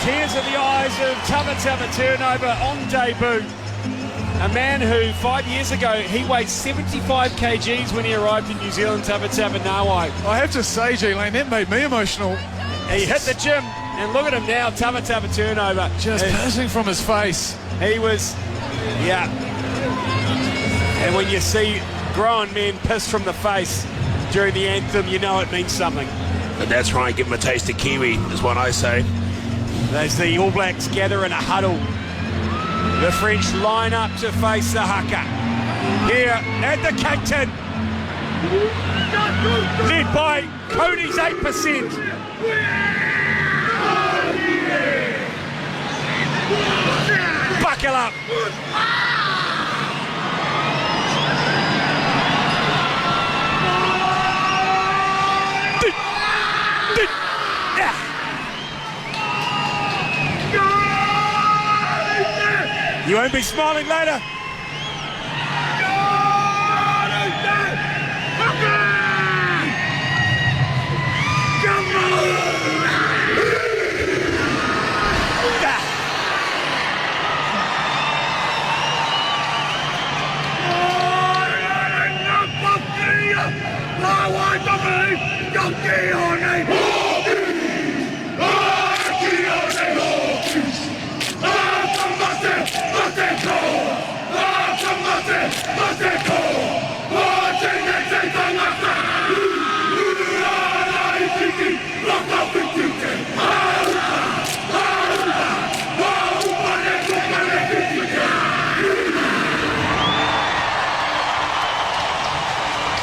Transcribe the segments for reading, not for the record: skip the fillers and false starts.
tears in the eyes of Tama turnover on debut. A man who 5 years ago, he weighed 75 kgs when he arrived in New Zealand, Tama Nawai. I have to say, G-Lane, that made me emotional. He hit the gym, and look at him now, Tama turnover. Just pissing from his face. He was, yeah. And when you see grown men piss from the face during the anthem, you know it means something. And that's right, give him a taste of Kiwi, is what I say. As the All Blacks gather in a huddle, the French line up to face the haka. Here at the Cape Town, led by Cody's 8%. Buckle up. You won't be smiling later.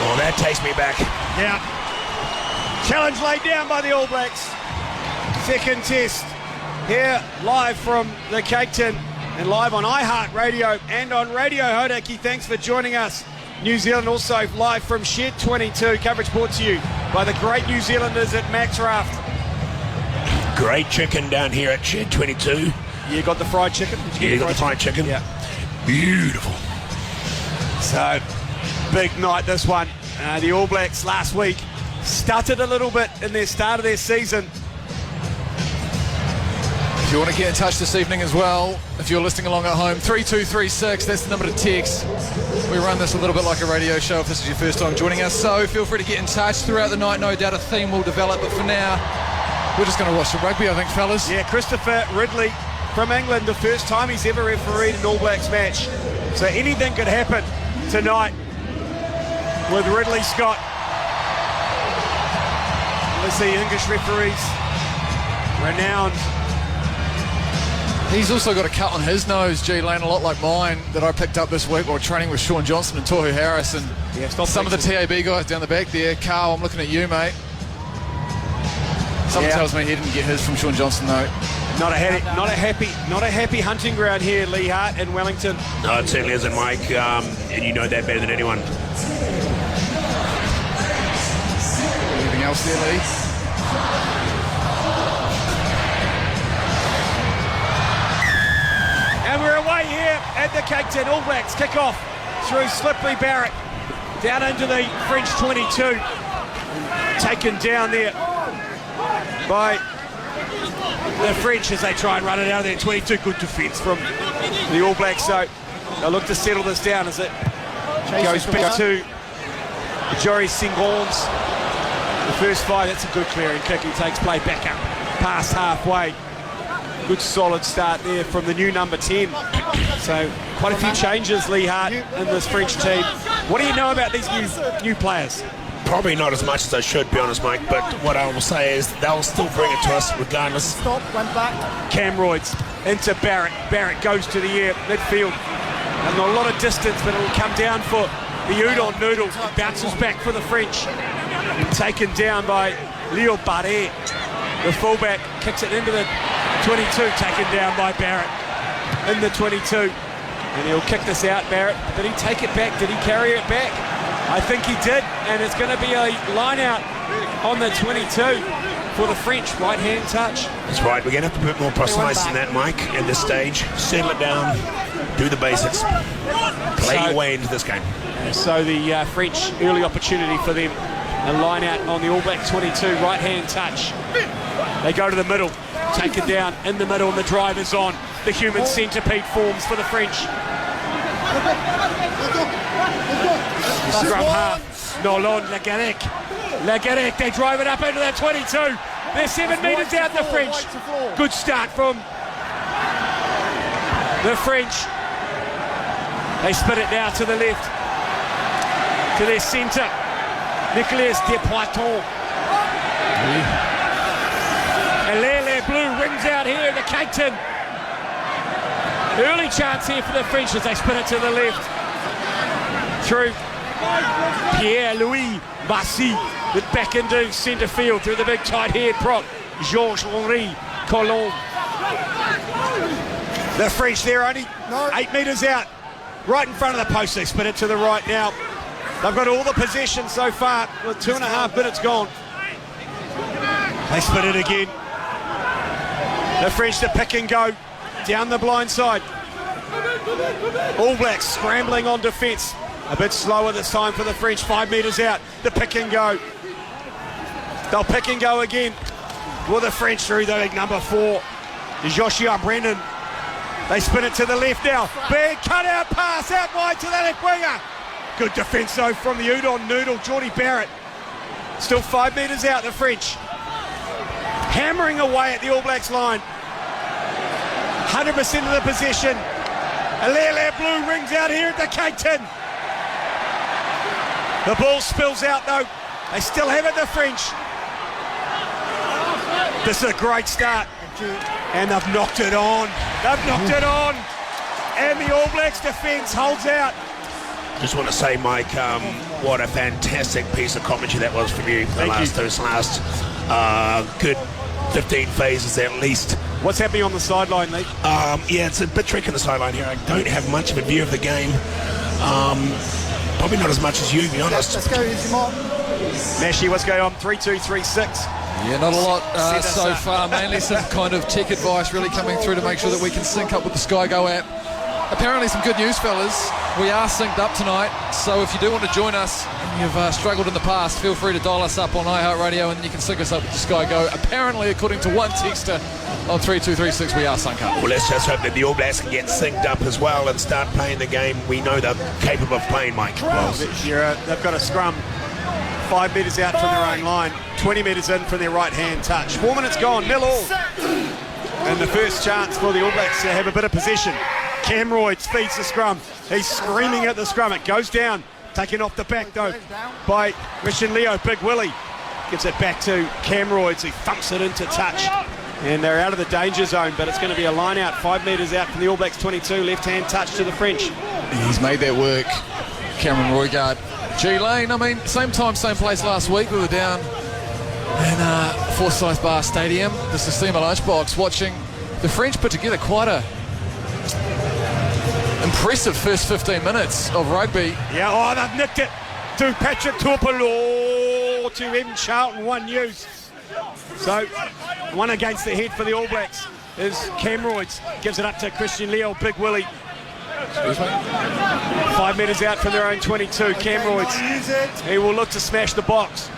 Oh, that takes me back. Yeah. Challenge laid down by the All Blacks. Second test here live from the Cape Town and live on iHeartradio and on Radio Hauraki. Thanks for joining us. New Zealand also live from Shed 22. Coverage brought to you by the great New Zealanders at Max Raft. Great chicken down here at Shed 22. You got the fried chicken? You got the fried chicken? Yeah. Beautiful. So, big night this one. The All Blacks last week stuttered a little bit in their start of their season. If you want to get in touch this evening as well, if you're listening along at home, 3236, that's the number to text. We run this a little bit like a radio show if this is your first time joining us, so feel free to get in touch throughout the night. No doubt a theme will develop, but for now, we're just going to watch the rugby, I think, fellas. Yeah, Christopher Ridley from England, the first time he's ever refereed an All Blacks match. So anything could happen tonight with Ridley Scott. Let's see, English referees, renowned. He's also got a cut on his nose, G-Lane, a lot like mine, that I picked up this week while training with Sean Johnson and Tohu Harris, and some of the TAB guys down the back there. Carl, I'm looking at you, mate. Something tells me he didn't get his from Sean Johnson, though. Not a happy hunting ground here, Lee Hart in Wellington. No, it certainly isn't, Mike, and you know that better than anyone. Anything else there, Lee? And we're away here at the Cape Town. All Blacks kick off through Slippery Barrett down into the French 22. Taken down there by the French as they try and run it out of there. 22, good defence from the All Blacks. So they'll look to settle this down as it goes back to Joris Singons. The first five, that's a good clearing kick. He takes play back up past halfway. Good solid start there from the new number 10. So quite a few changes, Lee Hart, in this French team. What do you know about these new players? Probably not as much as I should, be honest, Mike, but what I will say is they'll still bring it to us regardless. Stop, went back. Camroids into Barrett. Barrett goes to the air, midfield. And a lot of distance, but it'll come down for the Udon Noodle. It bounces back for the French. Taken down by Leo Barret. The fullback kicks it into the 22, taken down by Barrett in the 22. And he'll kick this out, Barrett. Did he take it back? Did he carry it back? I think he did, and it's going to be a line out on the 22 for the French. Right-hand touch. That's right. We're going to have to be a bit more precise than that, Mike, at this stage. Settle it down. Do the basics. Play your way into this game. So the French, early opportunity for them. A line out on the All Black 22, right-hand touch. They go to the middle. taken down in the middle, and the driver's on. The human centipede forms for the French. Scrum half, Nolon, Lagarec, they drive it up into that 22. They're 7 metres out, the French. Good start from the French. They spin it now to the left, to their centre. Nicolas Depoiton. Alele Blue rings out here in the Cape Town. Early chance here for the French as they spin it to the left. Through Pierre-Louis Massy, with back into centre field through the big tight head prop, Georges-Henri Collomb. The French there only 8 metres out, right in front of the post. They spin it to the right now. They've got all the possession so far with 2.5 minutes gone. They spin it again. The French to pick and go down the blind side. All Blacks scrambling on defence. A bit slower this time for the French. 5 metres out. The pick and go. They'll pick and go again. Will the French through the number 4, Joshua Brennan. They spin it to the left now. Big cut-out pass out wide to the left winger. Good defence though from the Udon Noodle, Geordie Barrett. Still 5 metres out, the French. Hammering away at the All Blacks line. 100% of the possession. Alele Blue rings out here at the Cape Town. The ball spills out though. They still have it, the French. This is a great start. And they've knocked it on. They've knocked it on. And the All Blacks defence holds out. Just want to say, Mike, what a fantastic piece of commentary that was from you. Those last good 15 phases at least. What's happening on the sideline, Lee? Yeah, it's a bit tricky on the sideline here. I don't have much of a view of the game. Probably not as much as you, to be honest. Let's go, easy, Mark. Mashi, what's going on? 3-2-3-6. Yeah, not a lot so far. Mainly some kind of tech advice really coming through to make sure that we can sync up with the Sky Go app. Apparently some good news, fellas. We are synced up tonight, so if you do want to join us and you've struggled in the past, feel free to dial us up on iHeartradio and then you can sync us up with the Sky Go. Apparently, according to one texter on 3236, we are synced up. Well, let's just hope that the All Blacks can get synced up as well and start playing the game we know they're capable of playing, Mike. They've got a scrum 5 metres out from their own line, 20 metres in from their right-hand touch. 4 minutes gone, 0-0. And the first chance for the All Blacks to have a bit of possession. Camroyd feeds the scrum. He's screaming at the scrum. It goes down. Taken off the back, though, by Christian Leo. Big Willie gives it back to Camroyd. He thumps it into touch. And they're out of the danger zone, but it's going to be a line out, 5 metres out from the All Blacks 22. Left-hand touch to the French. He's made that work, Cameron Roigard. G-Lane, I mean, same time, same place last week. We were down in Forsyth Bar Stadium, the Sistema Lunchbox, watching the French put together quite a impressive first 15 minutes of rugby. Yeah, they've nicked it to Patrick Tupelo, to Evan Charlton, 1 use. So, one against the head for the All Blacks is Camroyd. Gives it up to Christian Leo, Big Willie. 5 metres out from their own 22, Camroyd. He will look to smash the box.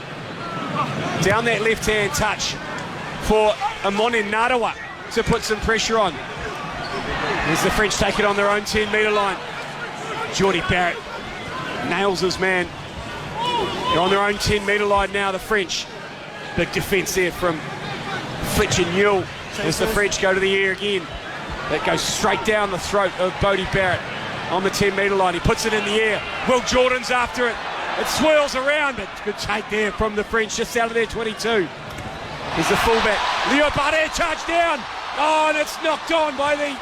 Down that left-hand touch for Amoni Narawa to put some pressure on. As the French take it on their own 10-metre line. Geordie Barrett nails his man. They're on their own 10-metre line now, the French. Big defence there from Fletcher Newell as the French go to the air again. That goes straight down the throat of Bodie Barrett on the 10-metre line. He puts it in the air. Will Jordan's after it. It swirls around, but good take there from the French, just out of their 22. There's the fullback. Leo Barret charged down. Oh, and it's knocked on by the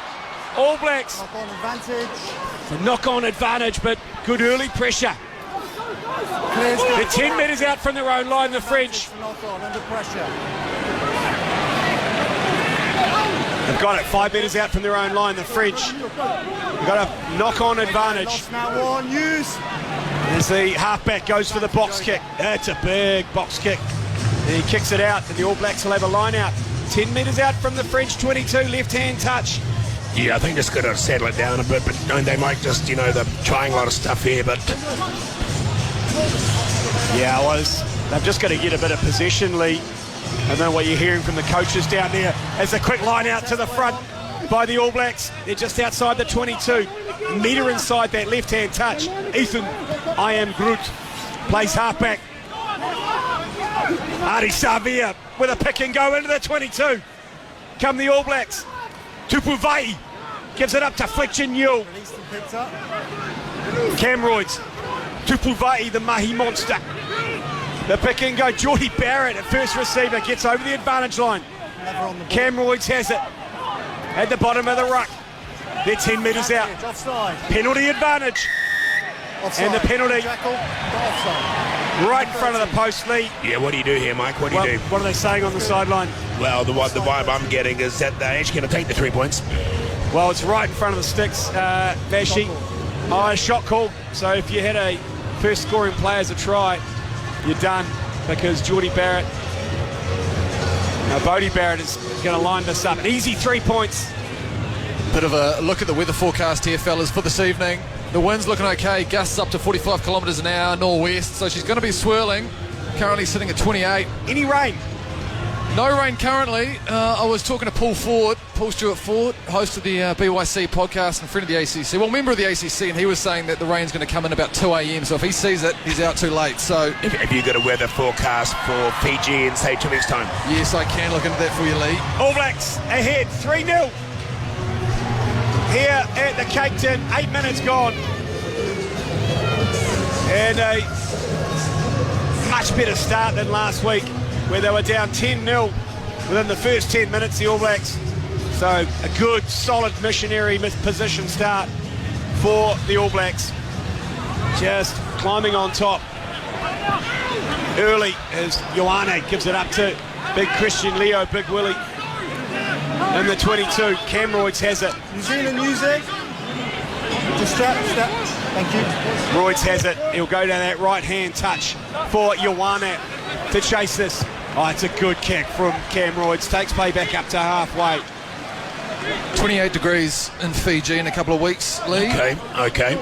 All Blacks. Knock-on advantage. It's a knock-on advantage, but good early pressure. They're 10 metres out from their own line, the French. Knock-on, under pressure. They've got it 5 metres out from their own line, the French. They've got a knock-on advantage. Lost now one, use. As the halfback goes for the box kick. That's a big box kick. And he kicks it out, and the All Blacks will have a line out. 10 metres out from the French 22, left-hand touch. Yeah, I think just got to settle it down a bit, but they might just, they're trying a lot of stuff here, but... Yeah, they've just got to get a bit of possession, Lee. I don't know what you're hearing from the coaches down there. As a quick line out to the front by the All Blacks. They're just outside the 22. Metre inside that left-hand touch. Ethan, I am Groot, plays halfback. Adi Savia with a pick and go into the 22. Come the All Blacks. Tupuvai gives it up to Fletcher Newell. Camroids. Tupuvai, the Mahi monster. The pick and go. Geordie Barrett at first receiver gets over the advantage line. Camroids has it at the bottom of the ruck. They're 10 metres out. Penalty advantage. Offside. And the penalty right in front of the post, Lee. Yeah, what do you do here, Mike? What do you do? What are they saying on the sideline? Well, the vibe I'm getting is that they're actually going to take the 3 points. Well, it's right in front of the sticks, Vashi. Shot call. So if you had a first scoring play as a try, you're done, because Geordie Barrett, Bodie Barrett is going to line this up. An easy 3 points. Bit of a look at the weather forecast here, fellas, for this evening. The wind's looking okay, gusts up to 45 kilometres an hour, northwest, so she's going to be swirling. Currently sitting at 28. Any rain? No rain currently. I was talking to Paul Stewart Ford, host of the BYC podcast and friend of the ACC. Well, member of the ACC, and he was saying that the rain's going to come in about 2 a.m, so if he sees it, he's out too late. So, have you got a weather forecast for Fiji in, say, 2 weeks' time? Yes, I can look into that for you, Lee. All Blacks ahead, 3-0. Here at the Cape Town, 8 minutes gone. And a much better start than last week, where they were down 10-0 within the first 10 minutes, the All Blacks. So a good, solid missionary position start for the All Blacks. Just climbing on top early as Ioane gives it up to big Christian Leo, Big Willie. In the 22, Camroids has it. New Zealand music. Just step. Thank you. Royds has it. He'll go down that right-hand touch for Ioane to chase this. Oh, it's a good kick from Camroids. Takes play back up to halfway. 28 degrees in Fiji in a couple of weeks, Lee. Okay.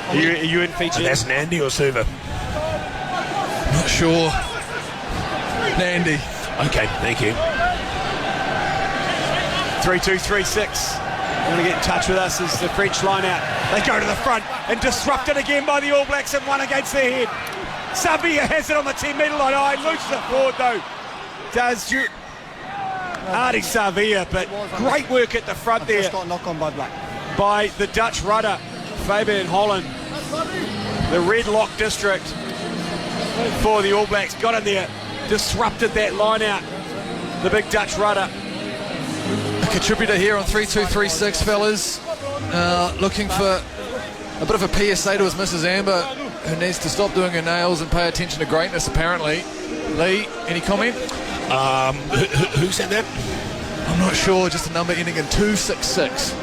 Are you in Fiji? That's Nandi or Suva? Not sure. Nandi. Okay, thank you. 3236. Want to get in touch with us as the French line out. They go to the front and disrupted again by the All Blacks and one against their head. Savia has it on the 10 metre line. Oh, he loses it forward though. Does you Adi Savia, but great work at the front there. Just got knocked on by Black. By the Dutch rudder, Fabian Holland. The Red Lock district for the All Blacks. Got in there, disrupted that line out. The big Dutch rudder. Contributor here on 3236, fellas, looking for a bit of a PSA to his Mrs. Amber, who needs to stop doing her nails and pay attention to greatness, apparently. Lee, any comment? Who said that? I'm not sure, just a number ending in 266.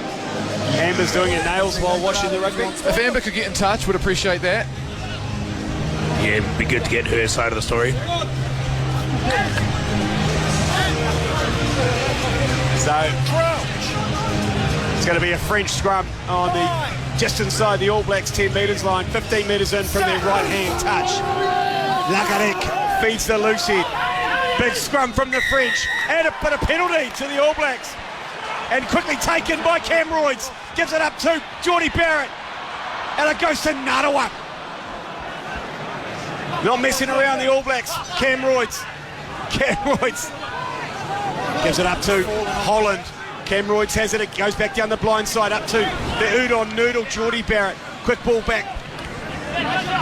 Amber's doing her nails while watching the rugby. If Amber could get in touch, would appreciate that. Yeah, it'd be good to get her side of the story. So it's going to be a French scrum on the just inside the All Blacks 10 metres line, 15 metres in from their right-hand touch. Lagarek feeds the loose head. Big scrum from the French, and a penalty to the All Blacks. And quickly taken by Camroids. Gives it up to Geordie Barrett. And it goes to Narawa. Not messing around the All Blacks. Camroids. Gives it up to Holland. Camroids has it. It goes back down the blind side up to the Udon Noodle, Geordie Barrett. Quick ball back.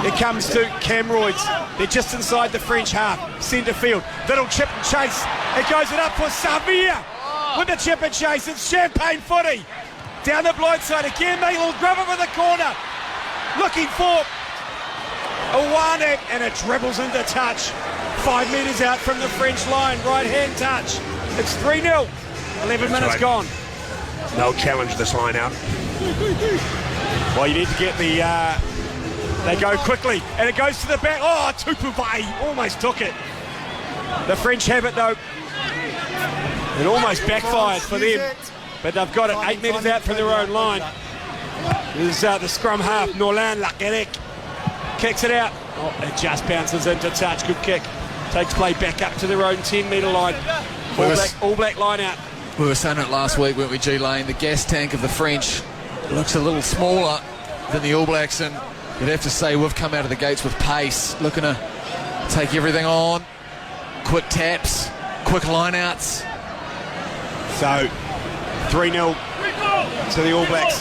It comes to Camroids. They're just inside the French half. Centre field. Little chip and chase. It goes it up for Savia. With the chip and chase. It's champagne footy. Down the blind side again. They will grab it with the corner. Looking for Ioane, and it dribbles into touch. 5 metres out from the French line. Right-hand touch. It's 3-0. 11 minutes gone. They'll challenge this line out. Well, you need to get the... they go quickly, and it goes to the back. Oh, Tupuvai almost took it. The French have it, though. It almost backfired for them. But they've got it 8 metres out from their own line. This is the scrum half, Nolan Lagarek. Kicks it out. Oh, it just bounces into touch. Good kick. takes play back up to their own 10-metre line. All black line out. We were saying it last week, weren't we, G-Lane? The gas tank of the French looks a little smaller than the All Blacks, and you'd have to say we've come out of the gates with pace, looking to take everything on. Quick taps, quick line-outs. So, 3-0 to the All Blacks.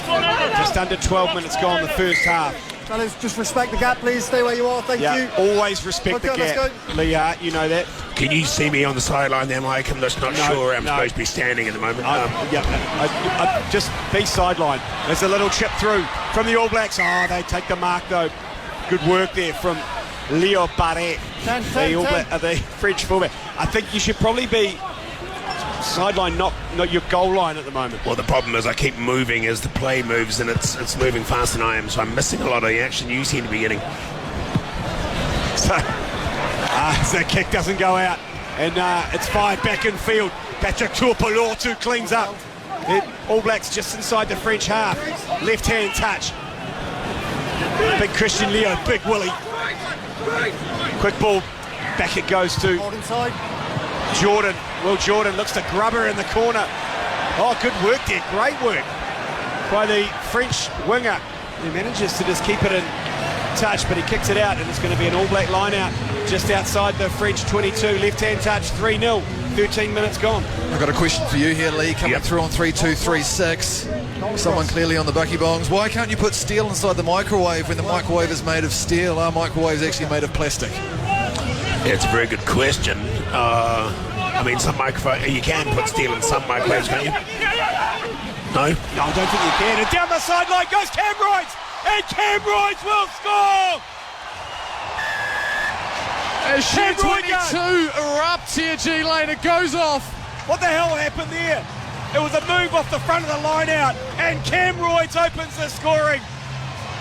Just under 12 minutes gone the first half. Fellas, just respect the gap, please. Stay where you are. Thank you. Always respect the gap. Lee Hart, you know that. Can you see me on the sideline there, Mike? I'm just not sure I'm supposed to be standing at the moment. Just be sideline. There's a little chip through from the All Blacks. Oh, they take the mark though. Good work there from Leo Barret, the French fullback. I think you should probably be sideline, not your goal line at the moment. Well, the problem is I keep moving as the play moves, and it's moving faster than I am, so I'm missing a lot of the action you seem to be getting. So the kick doesn't go out, and it's fired back in field. Patrick Tuapolotu cleans up. All Blacks just inside the French half. Left-hand touch. Big Christian Leo, big Willie. Quick ball, back it goes to Jordan. Well, Jordan looks to Grubber in the corner. Oh, good work there, great work by the French winger. He manages to just keep it in touch, but he kicks it out, and it's going to be an All Black line out just outside the French 22. Left-hand touch, 3-0, 13 minutes gone. I've got a question for you here, Lee, coming through on 3236. Someone clearly on the bucky bongs. Why can't you put steel inside the microwave when the microwave is made of steel? Our microwave is actually made of plastic. Yeah, it's a very good question. I mean, some microphone, you can put steel in some microwaves, can't you? No? No, I don't think you can. And down the sideline goes Cam Royds, and Cam Royds will score! As Shed 22 erupts here, G-Lane, it goes off. What the hell happened there? It was a move off the front of the line out, and Cam Royds opens the scoring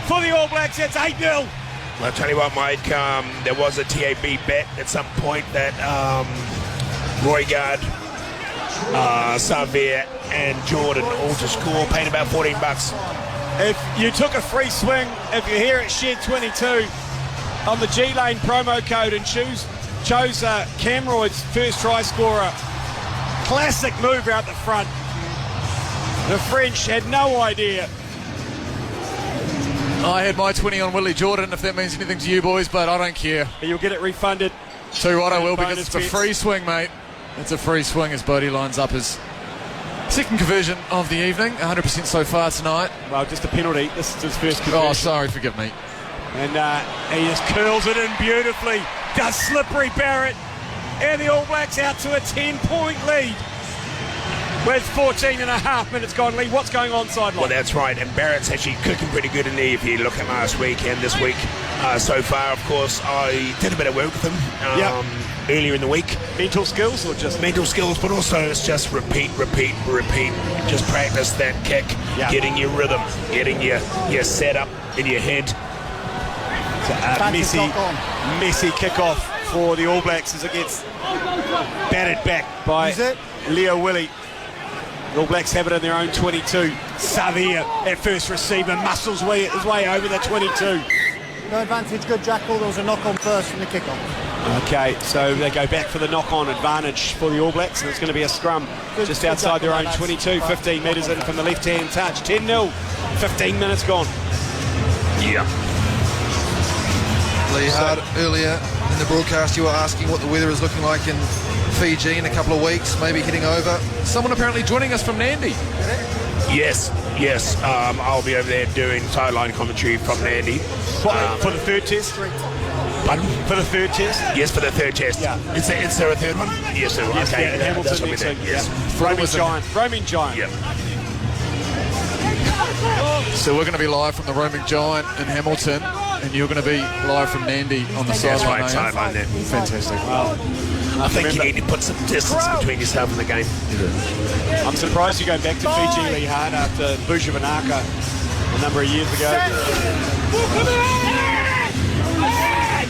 for the All Blacks. It's 8-0. Well, I'll tell you what, Mike, there was a TAB bet at some point that Roygard, Xavier and Jordan all to score, paying about $14. If you took a free swing, if you're here at Shed 22 on the G-Lane promo code and chose Cam Royds' first try scorer, classic move out the front. The French had no idea. I had my 20 on Willie Jordan, if that means anything to you boys, but I don't care. You'll get it refunded. Tell you what, I will, because it's a free swing, mate. It's a free swing as Bodie lines up his second conversion of the evening, 100% so far tonight. Well, just a penalty. This is his first conversion. Oh, sorry, forgive me. And he just curls it in beautifully. Does Slippery Barrett. And the All Blacks out to a 10-point lead with 14 and a half minutes gone. Lee, what's going on sideline? Well, that's right. And Barrett's actually cooking pretty good in there if you look at last week and this week so far. Of course, I did a bit of work with him earlier in the week. Mental skills or just? Mental skills, but also it's just repeat. Just practice that kick, getting your rhythm, getting your setup in your head. Messy kickoff for the All Blacks as it gets batted back by Leo Willie. The All Blacks have it in their own 22. Xavier at first receiver muscles his way over the 22. No advantage, good jackal. There was a knock-on first from the kickoff. Okay, so they go back for the knock-on advantage for the All Blacks, and it's going to be a scrum just outside their own 22, 15 metres in from the left-hand touch. 10-0, 15 minutes gone. Yeah. Lee Hart, earlier in the broadcast you were asking what the weather is looking like in Fiji in a couple of weeks, maybe heading over. Someone apparently joining us from Nandi. Yes. I'll be over there doing sideline commentary from Nandi. For the third test? Pardon? For the third test? Yes, for the third test. Yeah. Is there a third one? Yes, there Yes, okay. Hamilton next week. Yes. Roaming Giant. Yep. So we're going to be live from the Roaming Giant in Hamilton, and you're going to be live from Nandi on the sideline. That's right, sideline there. Fantastic. Well, I think you need to put some distance between yourself and the game. I'm surprised you're going back to Fiji, Lee Hart, after Bujavanaka a number of years ago.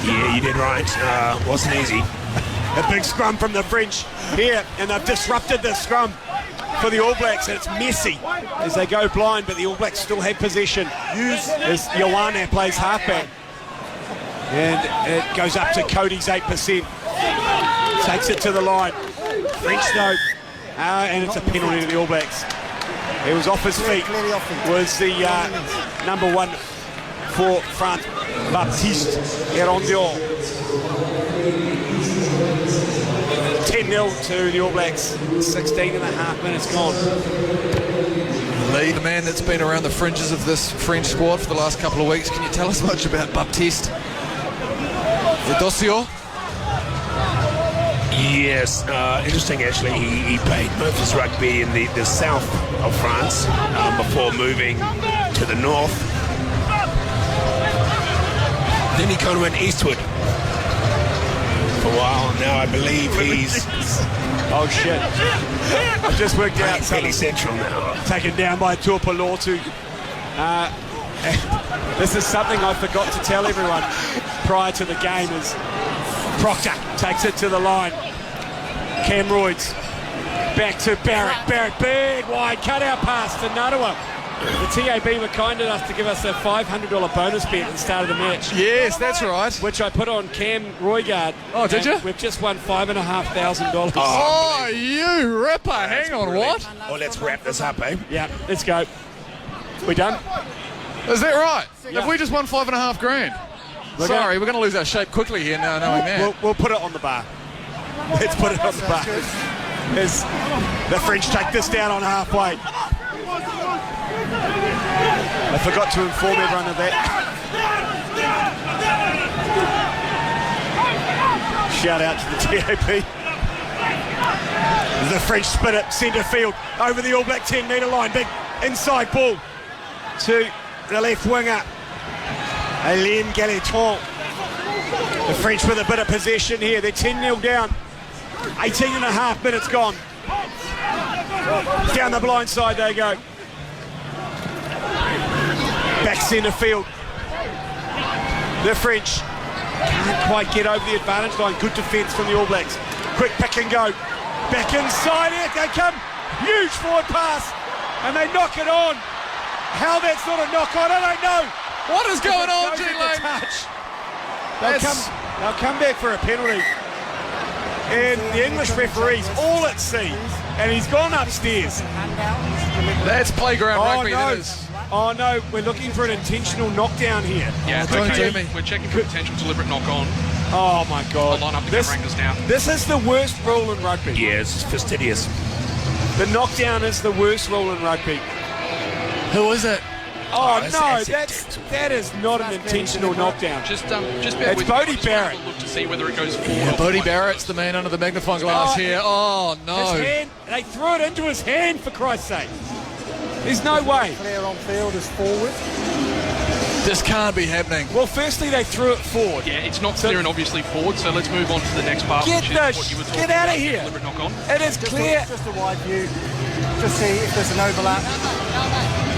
Yeah, you did right. Wasn't easy. A big scrum from the French here, and they've disrupted the scrum for the All Blacks, and it's messy as they go blind, but the All Blacks still have possession. As Ioane plays halfback, and it goes up to Cody's 8%. takes it to the line. French though, and it's a penalty to the All Blacks. He was off his feet. Was the number 1 for France, Baptiste Erondiol. 10-0 to the All Blacks. 16 and a half minutes gone. Lee, the man that's been around the fringes of this French squad for the last couple of weeks, can you tell us much about Baptiste Erondiol? Yes, interesting actually. He played most of his rugby in the south of France before moving to the north. Then he kind of went eastward for a while. Now I believe he's... Oh shit. I've just worked out fairly central now. Taken down by Tuapolotu. This is something I forgot to tell everyone prior to the game is Proctor takes it to the line. Cam Royds back to Barrett. Barrett, big wide cutout pass to Narawa. The TAB were kind enough to give us a $500 bonus bet at the start of the match. Yes, that's right. Which I put on Cam Roygard. Oh, did you? We've just won $5,500. Oh, you ripper. Hang on, what? Well, let's wrap this up, eh? Yeah, let's go. We done? Is that right? Yeah. Have we just won $5.5 grand? Sorry, we're going to lose our shape quickly here now, knowing that. We'll put it on the bar. Let's put it on the bar. As the French take this down on halfway. I forgot to inform everyone of that. Shout out to the TAP. The French spin it, centre field, over the All Black 10-metre line. Big inside ball to the left winger, Alain Gailleton. The French with a bit of possession here. They're 10-0 down. 18 and a half minutes gone. Down the blind side they go. Back centre field. The French can't quite get over the advantage line. Good defence from the All Blacks. Quick pick and go. Back inside it. They come. Huge forward pass. And they knock it on. How that's not a knock on, I don't know. What is going on, G-Lane? They'll come back for a penalty. And the English referee's all at sea. And he's gone upstairs. That's playground rugby, that is. Oh no, we're looking for an intentional knockdown here. Yeah, it's okay. We're checking for potential deliberate knock-on. Oh my God. I'll line up the camera angles now. This is the worst rule in rugby. Yeah, it's fastidious. The knockdown is the worst rule in rugby. Who is it? Oh no, that is not an intentional knockdown. Just bear it's with Bodie me. Barrett. Look to see whether it goes forward. Yeah, or Bodie behind. Barrett's the man under the magnifying glass here. Oh no. His hand, they threw it into his hand, for Christ's sake. There's no way. Clear on field is forward. This can't be happening. Well, firstly, they threw it forward. Yeah, it's not clear and obviously forward, so let's move on to the next part, Get which is the what you were talking get out about, of here. deliberate knock-on. It is clear. Just a wide view. Just see if there's an overlap.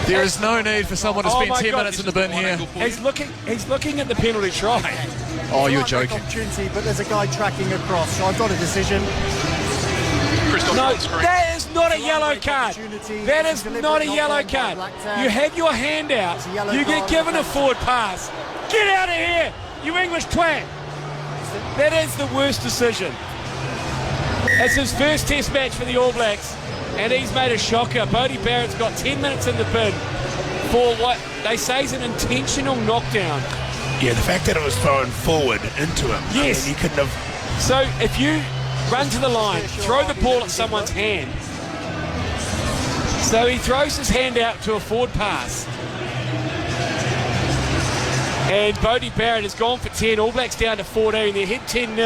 There is no need for someone to Oh spend my 10 God, minutes in the bin here. He's looking at the penalty try. Oh, you're Right back joking. opportunity, but there's a guy tracking across, so I've got a decision. Christoph No, on the screen. that is not a yellow Great card. opportunity. That is Deliberate not a knock-on yellow by card. Black Tag. You have your hand out. It's a yellow You get card. given a forward pass. Get out of here, you English twat. That is the worst decision. It's his first test match for the All Blacks, and he's made a shocker. Bodie Barrett's got 10 minutes in the bin for what they say is an intentional knockdown. Yeah, the fact that it was thrown forward into him. Yes. I mean, he couldn't have... So if you run to the line, throw the ball at someone's hand. So he throws his hand out to a forward pass. And Bodie Barrett has gone for 10. All Blacks down to 14. They're hit 10-0.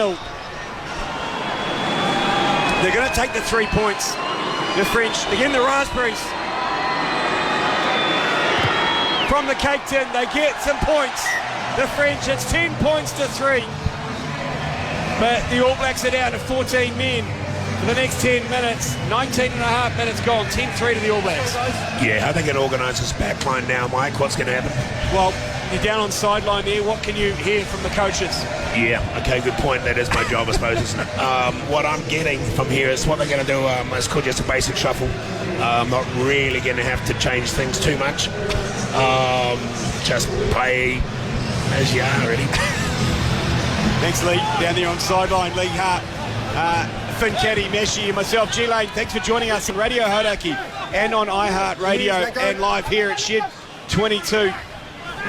They're going to take the 3 points. The French, again the Raspberries. From the cake tin, they get some points. The French, it's 10 points to 3. But the All Blacks are down to 14 men for the next 10 minutes. 19 and a half minutes gone, 10-3 to the All Blacks. Yeah, how they can organise this back line now, Mike? What's going to happen? Well, you're down on sideline there. What can you hear from the coaches? Yeah, okay, good point. That is my job, I suppose, isn't it? What I'm getting from here is what they're going to do is called just a basic shuffle. Not really going to have to change things too much. Just play as you are, really. Thanks, Lee. Down there on sideline, Lee Hart. Finn Caddy, Meshi, and myself, G Lane. Thanks for joining us on Radio Hauraki and on iHeartradio and live here at Shed 22.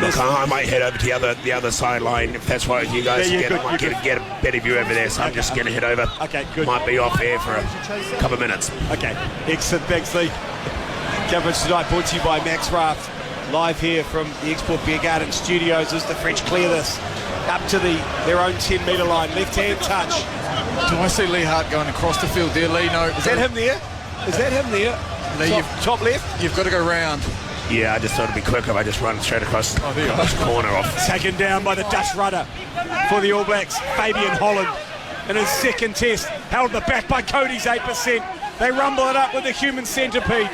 Look, I might head over to the other sideline if that's right with you guys. Yeah, get a better view over there, so I'm just going to head over. Okay, good. Might be off air for a couple of minutes. Okay, excellent. Thanks, Lee. Coverage tonight brought to you by Max Raft. Live here from the Export Beer Garden Studios as the French clear this up to their own 10-metre line. Left-hand touch. Do I see Lee Hart going across the field there, Lee? No. Is that him there? Lee, top left? You've got to go round. Yeah, I just thought it'd be quicker if I just run straight across there you the corner off. Taken down by the Dutch rudder for the All Blacks, Fabian Holland. In his second test, held the back by Cody's 8%. They rumble it up with the human centipede.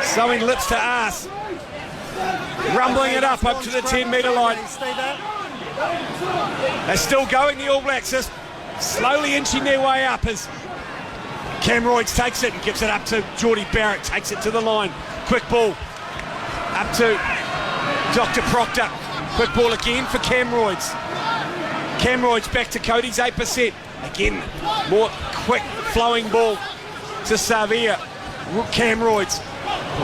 Sewing lips to arse. Rumbling it up to the 10-metre line. They're still going, the All Blacks, just slowly inching their way up as Cam Royds takes it and gives it up to Geordie Barrett, takes it to the line. Quick ball up to Dr. Proctor. Quick ball again for Cam Royds. Cam Royds back to Cody's 8%. Again, more quick flowing ball to Savia. Cam Royds.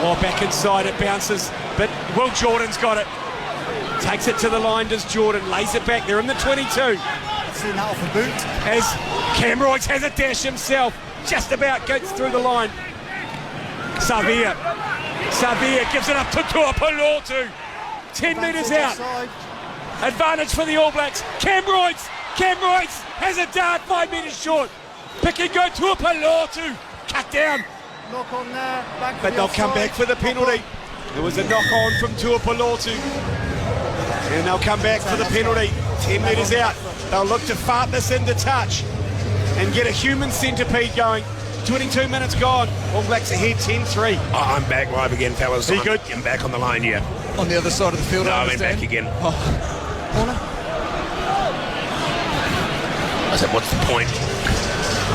Oh, back inside it bounces, but Will Jordan's got it. Takes it to the line, does Jordan, lays it back. They're in the 22. Seen that off a boot. As Cam Royds has a dash himself, just about gets through the line. Savia gives it up to Tuapolotu. 10 metres out. Advantage for the All Blacks. Cam Royds has a dart 5 metres short. Pick and go Tuapolotu. Cut down. Knock on there. But they'll come back for the penalty. There was a knock on from Tuapolotu. And they'll come back for the penalty. 10 metres out. They'll look to fart this into touch and get a human centipede going. 22 minutes gone. All Blacks ahead 10-3. I'm back live again, fellas. Are you good? I'm back on the line, yeah. On the other side of the field, No, I I'm understand. back again. Corner? I said, what's the point?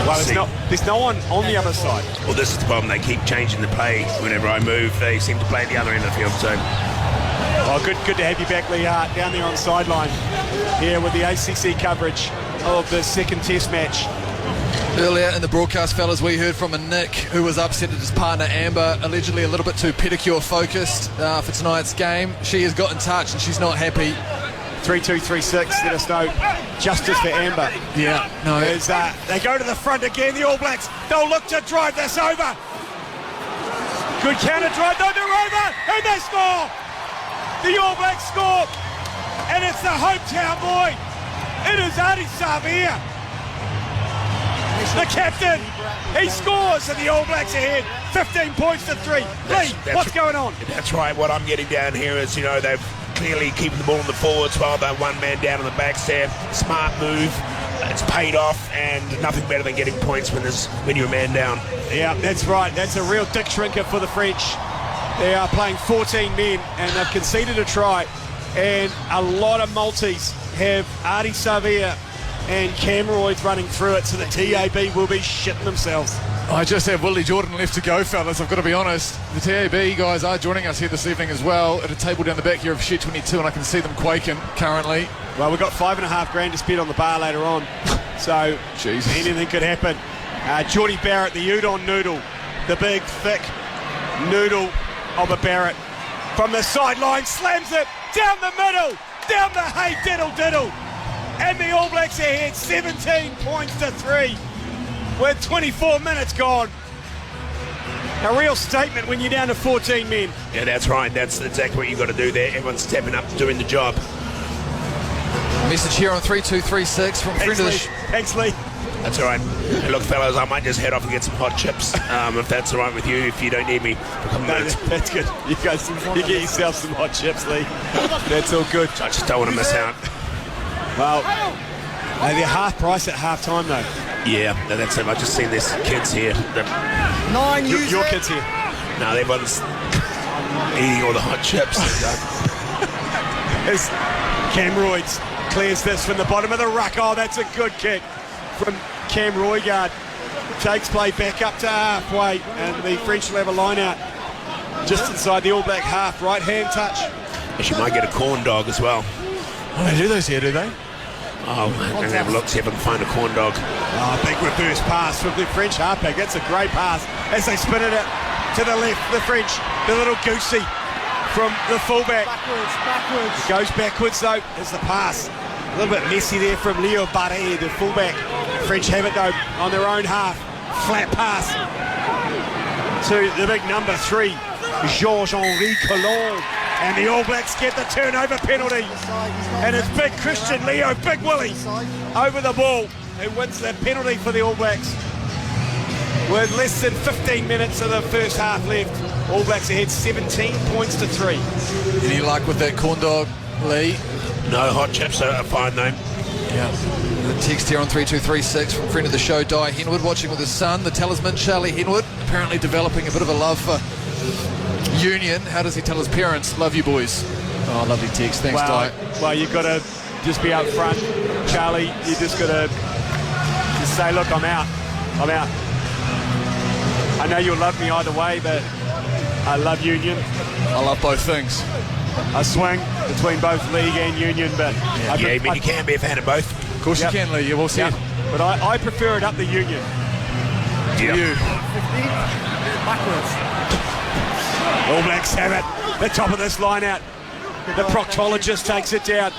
Well, there's no one on the other side. Well, this is the problem. They keep changing the play. Whenever I move, they seem to play at the other end of the field. So, Oh, good to have you back, Lee Hart, down there on sideline here with the ACC coverage of the second test match. Earlier in the broadcast, fellas, we heard from a Nick who was upset at his partner Amber, allegedly a little bit too pedicure focused for tonight's game. She has got in touch and she's not happy. 3236, let us know. Justice for Amber. Yeah, no. As they go to the front again, the All Blacks. They'll look to drive this over. Good counter drive, they're over, and they score. The All Blacks score, and it's the hometown boy. It is Adi Savia, the captain. He scores, and the All Blacks ahead, 15 points to 3. Lee, what's going on? That's right. What I'm getting down here is, they've clearly keeping the ball in the forwards while they're one man down on the backs there. Smart move. It's paid off, and nothing better than getting points when you're a man down. Yeah, that's right. That's a real dick shrinker for the French. They are playing 14 men, and they've conceded a try. And a lot of multis have Adi Savia and Cam Royds running through it, so the TAB will be shitting themselves. I just have Willie Jordan left to go, fellas. I've got to be honest. The TAB guys are joining us here this evening as well at a table down the back here of Shed 22, and I can see them quaking currently. Well, we've got $5,500 to spend on the bar later on, so Jesus. Anything could happen. Geordie Barrett, the udon noodle, the big, thick noodle of a Barrett. From the sideline, slams it down the middle, down the hay diddle. And the All Blacks ahead, 17 points to 3. With 24 minutes gone. A real statement when you're down to 14 men. Yeah, that's right. That's exactly what you've got to do there. Everyone's stepping up, doing the job. Message here on 3236 from friend of the Thanks, Lee. That's all right. Hey, look, fellas, I might just head off and get some hot chips, if that's all right with you, if you don't need me for a couple minutes. That's good. You guys, you get yourself some hot chips, Lee. That's all good. I just don't want to miss out. Well, they're half price at half time, though. Yeah, that's it. I've just seen these kids here. Your kids here. No, everyone's eating all the hot chips. As Cam Royds clears this from the bottom of the ruck. Oh, that's a good kick from Cam Roygard. Takes play back up to halfway, and the French will have a line out just inside the All Black half. Right hand touch. She might get a corn dog as well. Oh, they do those here, do they? Oh, I'm going to have a look, see if I can find a corn dog. Oh, big reverse pass from the French halfback. That's a great pass as they spin it out to the left. The French, the little goosey from the fullback. Backwards. It goes backwards though as the pass. A little bit messy there from Leo Barre, the fullback. French have it though on their own half. Flat pass to the big number 3, Georges-Henri Collomb. And the All Blacks get the turnover penalty. And it's big Christian Leo, Big Willie, over the ball, who wins the penalty for the All Blacks. With less than 15 minutes of the first half left, All Blacks ahead 17 points to 3. Any luck with that corn dog, Lee? No, hot chips are a fine name. Yeah. The text here on 3236 from friend of the show, Di Henwood, watching with his son, the talisman, Charlie Henwood, apparently developing a bit of a love for Union. How does he tell his parents? Love you, boys. Oh, lovely text. Thanks, Di. Well, you've got to just be up front, Charlie. You just got to just say, look, I'm out. I know you'll love me either way, but I love Union. I love both things. I swing between both League and Union, but You can be a fan of both. Of course you can, Lee. You've all said. But I prefer it up the Union. Yeah. You. Backwards. All Blacks have it. The top of this line out. The proctologist takes it down.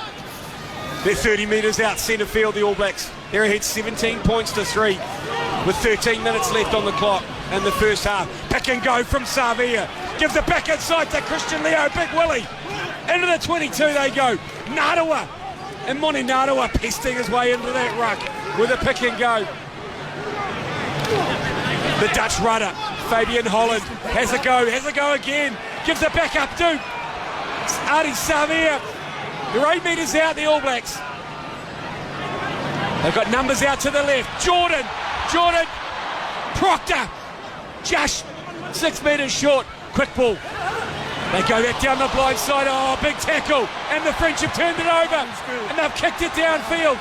They're 30 metres out centre field, the All Blacks. They're ahead 17 points to 3 with 13 minutes left on the clock in the first half. Pick and go from Savia. Gives it back inside to Christian Leo, Big Willie. Into the 22 they go. Narawa. And Moni Narawa pesting his way into that ruck with a pick and go. The Dutch rudder, Fabian Holland, has a go again. Gives it back up to Adi Savia. They're 8 metres out, the All Blacks. They've got numbers out to the left. Jordan, Proctor, just 6 metres short. Quick ball. They go back down the blind side. Oh, big tackle. And the French have turned it over. And they've kicked it downfield.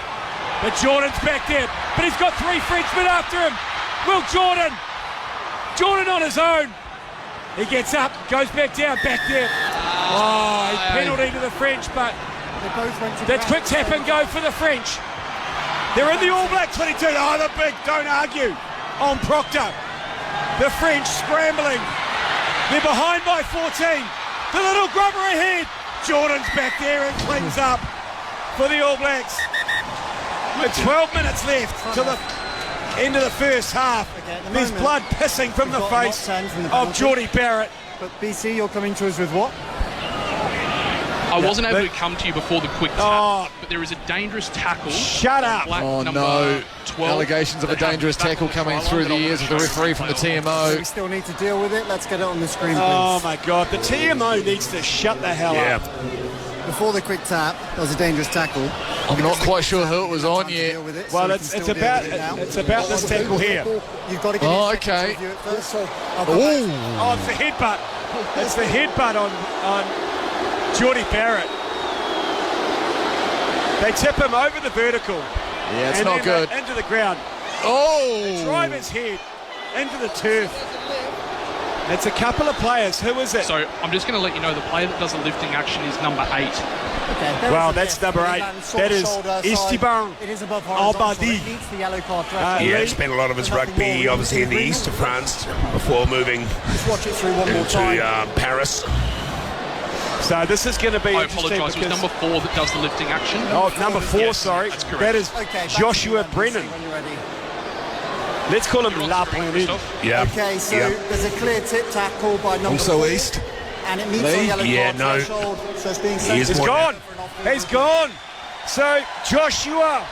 But Jordan's back there. But he's got 3 Frenchmen after him. Will Jordan on his own. He gets up, goes back down, back there. Oh, penalty to the French, but that's quick tap and go for the French. They're in the All Black 22. Oh, the big, don't argue, on Proctor. The French scrambling. They're behind by 14. The little grubber ahead. Jordan's back there and cleans up for the All Blacks. With 12 minutes left to the end of the first half. There's blood pissing from the face of Geordie Barrett. But BC, you're coming to us with what? I wasn't able to come to you before the quick tap, but there is a dangerous tackle. Shut up. Black Oh number no. 12 Allegations of a dangerous tackle coming through the ears of the referee from the We TMO. still need to deal with it. Let's get it on the screen, please. Oh my God, the TMO needs to shut the hell up. Before the quick tap, there was a dangerous tackle. I'm not quite sure who it was on yet. Deal with it, Well, so we it's can still deal about with it now. this tackle here. You've got to get Oh, it checked okay. to review it first. Ooh. Oh, it's the headbutt. It's the headbutt on Geordie Barrett. They tip him over the vertical. Yeah, it's and not then good. into the ground. Oh! Drive his head into the turf. It's a couple of players. Who is it? So I'm just going to let you know the player that does the lifting action is number 8. Okay, there Well, is a that's lift. number 8. That is Esteban It is above horizontal. Al-Badi. It needs the yellow card threat. Yeah, spent a lot of his rugby, obviously, in the east of France before moving Just watch it through one more time. to Paris. So this is going to be I interesting apologise, it was because... number 4 that does the lifting action. Oh, number 4, Yes, sorry. that's correct. That is Okay, back to Joshua you, Brennan. when you're ready. Let's call him You're on La screen, Brennan. Christophe. Yeah. Okay, so Yeah. there's a clear tip tackle by number Also 4. east. And it meets Lee? the yellow Yeah, card no. threshold, so it's being He sent is He's more gone. He's gone. So Joshua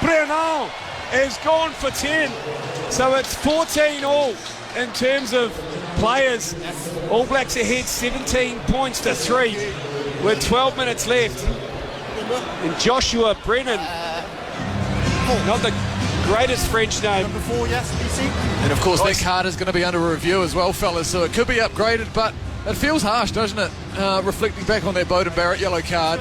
Brennan is gone for 10. So it's 14 all in terms of players. All Blacks ahead 17 points to 3 with 12 minutes left. And Joshua Brennan, not the greatest French name. Number 4, yes, BC. And of course, that card is going to be under review as well, fellas, so it could be upgraded, but it feels harsh, doesn't it? Reflecting back on that Bowden Barrett yellow card.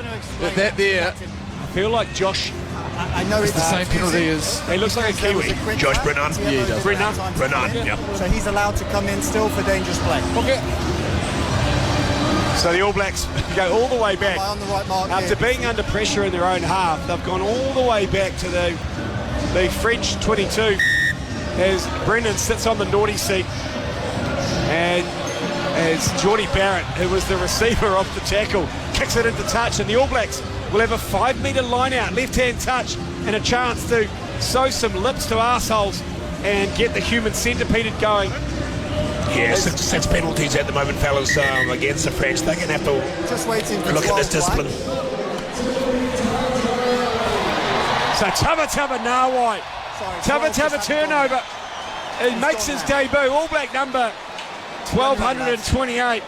That there, I feel like Josh, I know it's the same penalty as... he looks like a Kiwi. Josh Brennan? Yeah, he does. Brennan. Brennan, yeah. So he's allowed to come in still for dangerous play. Okay. So the All Blacks go all the way back. On the right mark After here. being under pressure in their own half, they've gone all the way back to the French 22 as Brendan sits on the naughty seat and as Geordie Barrett, who was the receiver off the tackle, kicks it into touch, and the All Blacks will have a 5 metre line out, left-hand touch, and a chance to sew some lips to arseholes and get the human centipede going. Yeah, six penalties at the moment, fellas, against the French. They're going to have to Just waiting for look at this 12 discipline. So Tava Nawai. Tava turnover. He makes his debut. All Black number 1228.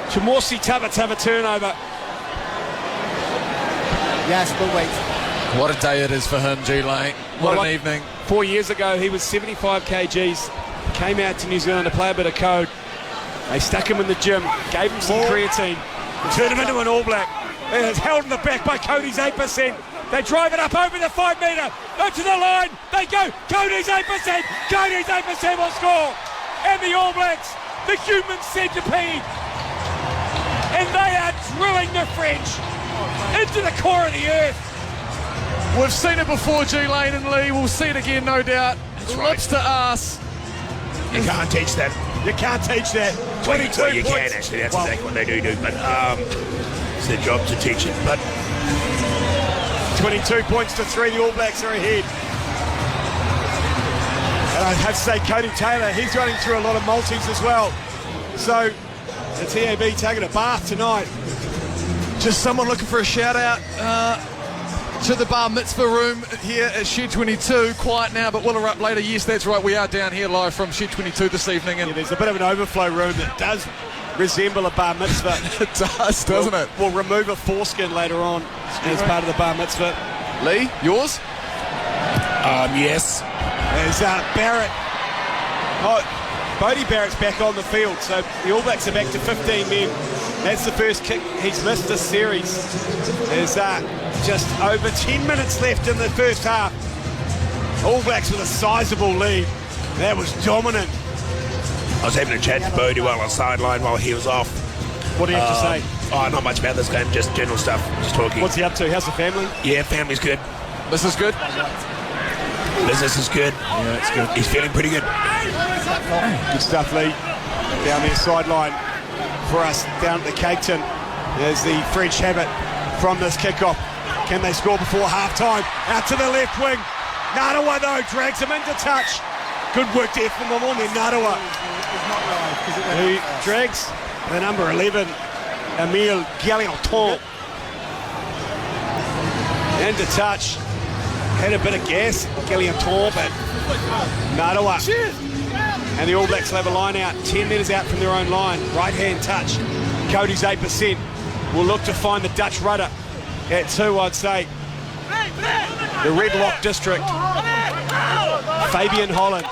Chamorsi Tava turnover. Yes, but wait. What a day it is for him, G-Lane. What an evening. 4 years ago, he was 75 kgs. Came out to New Zealand to play a bit of code. They stuck him in the gym, gave him some creatine, turned him into an All Black. And it's held in the back by Cody's 8%. They drive it up over the 5 metre, up to the line. They go. Cody's 8%. Cody's 8% will score. And the All Blacks, the human centipede. And they are drilling the French into the core of the earth. We've seen it before, G-Lane and Lee. We'll see it again, no doubt. Lips to arse. You can't teach that. You can't teach that. 22 Well, you points. can, actually. That's exactly what they do. But it's their job to teach it. But 22 points to 3, the All Blacks are ahead. And I have to say, Cody Taylor, he's running through a lot of multis as well. So the TAB taking a bath tonight. Just someone looking for a shout out to the bar mitzvah room here at Shed 22. Quiet now, but we'll erupt later. Yes, that's right. We are down here live from Shed 22 this evening. And Yeah, there's a bit of an overflow room that does resemble a bar mitzvah. it does, doesn't it? We'll remove a foreskin later on as part of the bar mitzvah. Lee, yours? yes. There's Barrett. Bodie Barrett's back on the field, so the All Blacks are back to 15 men. That's the first kick he's missed this series. There's just over 10 minutes left in the first half. All Blacks with a sizable lead. That was dominant. I was having a chat to Bodie while on the sideline while he was off. What do you have to say? Oh, not much about this game, just general stuff, just talking. What's he up to? How's the family? Yeah, family's good. This is good. Business is good. Yeah, it's good. He's feeling pretty good. Good stuff, Lee. Down there sideline for us down at the Cape Tin. There's the French habit from this kickoff. Can they score before half-time? Out to the left wing. Narawa, though, drags him into touch. Good work there from them on there, Narawa. Who drags the number 11, Emile Gallianton. Into touch. Had a bit of gas, Gallianton, but Narawa. And the All Blacks will have a line out, 10 metres out from their own line. Right-hand touch. Cody's 8%. Will look to find the Dutch rudder at 2, I'd say. The Red Lock District. Fabian Holland.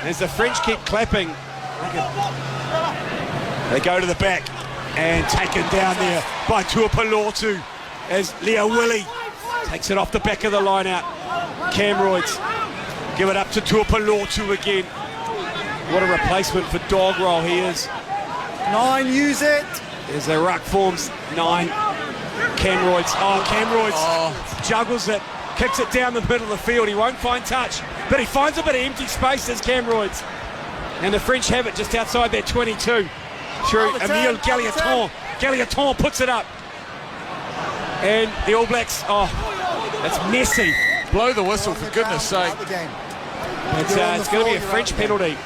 As the French keep clapping, they go to the back and taken down there by Tuapolotu as Leo Willie takes it off the back of the line out. Camroids give it up to Tuapolotu again. What a replacement for Dog Roll he is. 9, use it. There's a ruck forms 9. Camroids. Camroids juggles it, kicks it down the middle of the field. He won't find touch, but he finds a bit of empty space as Camroids. And the French have it just outside their 22 through Emile Gallianton. Gallianton puts it up. And the All Blacks, that's messy. Blow the whistle, for goodness sake. It's going to be a French penalty.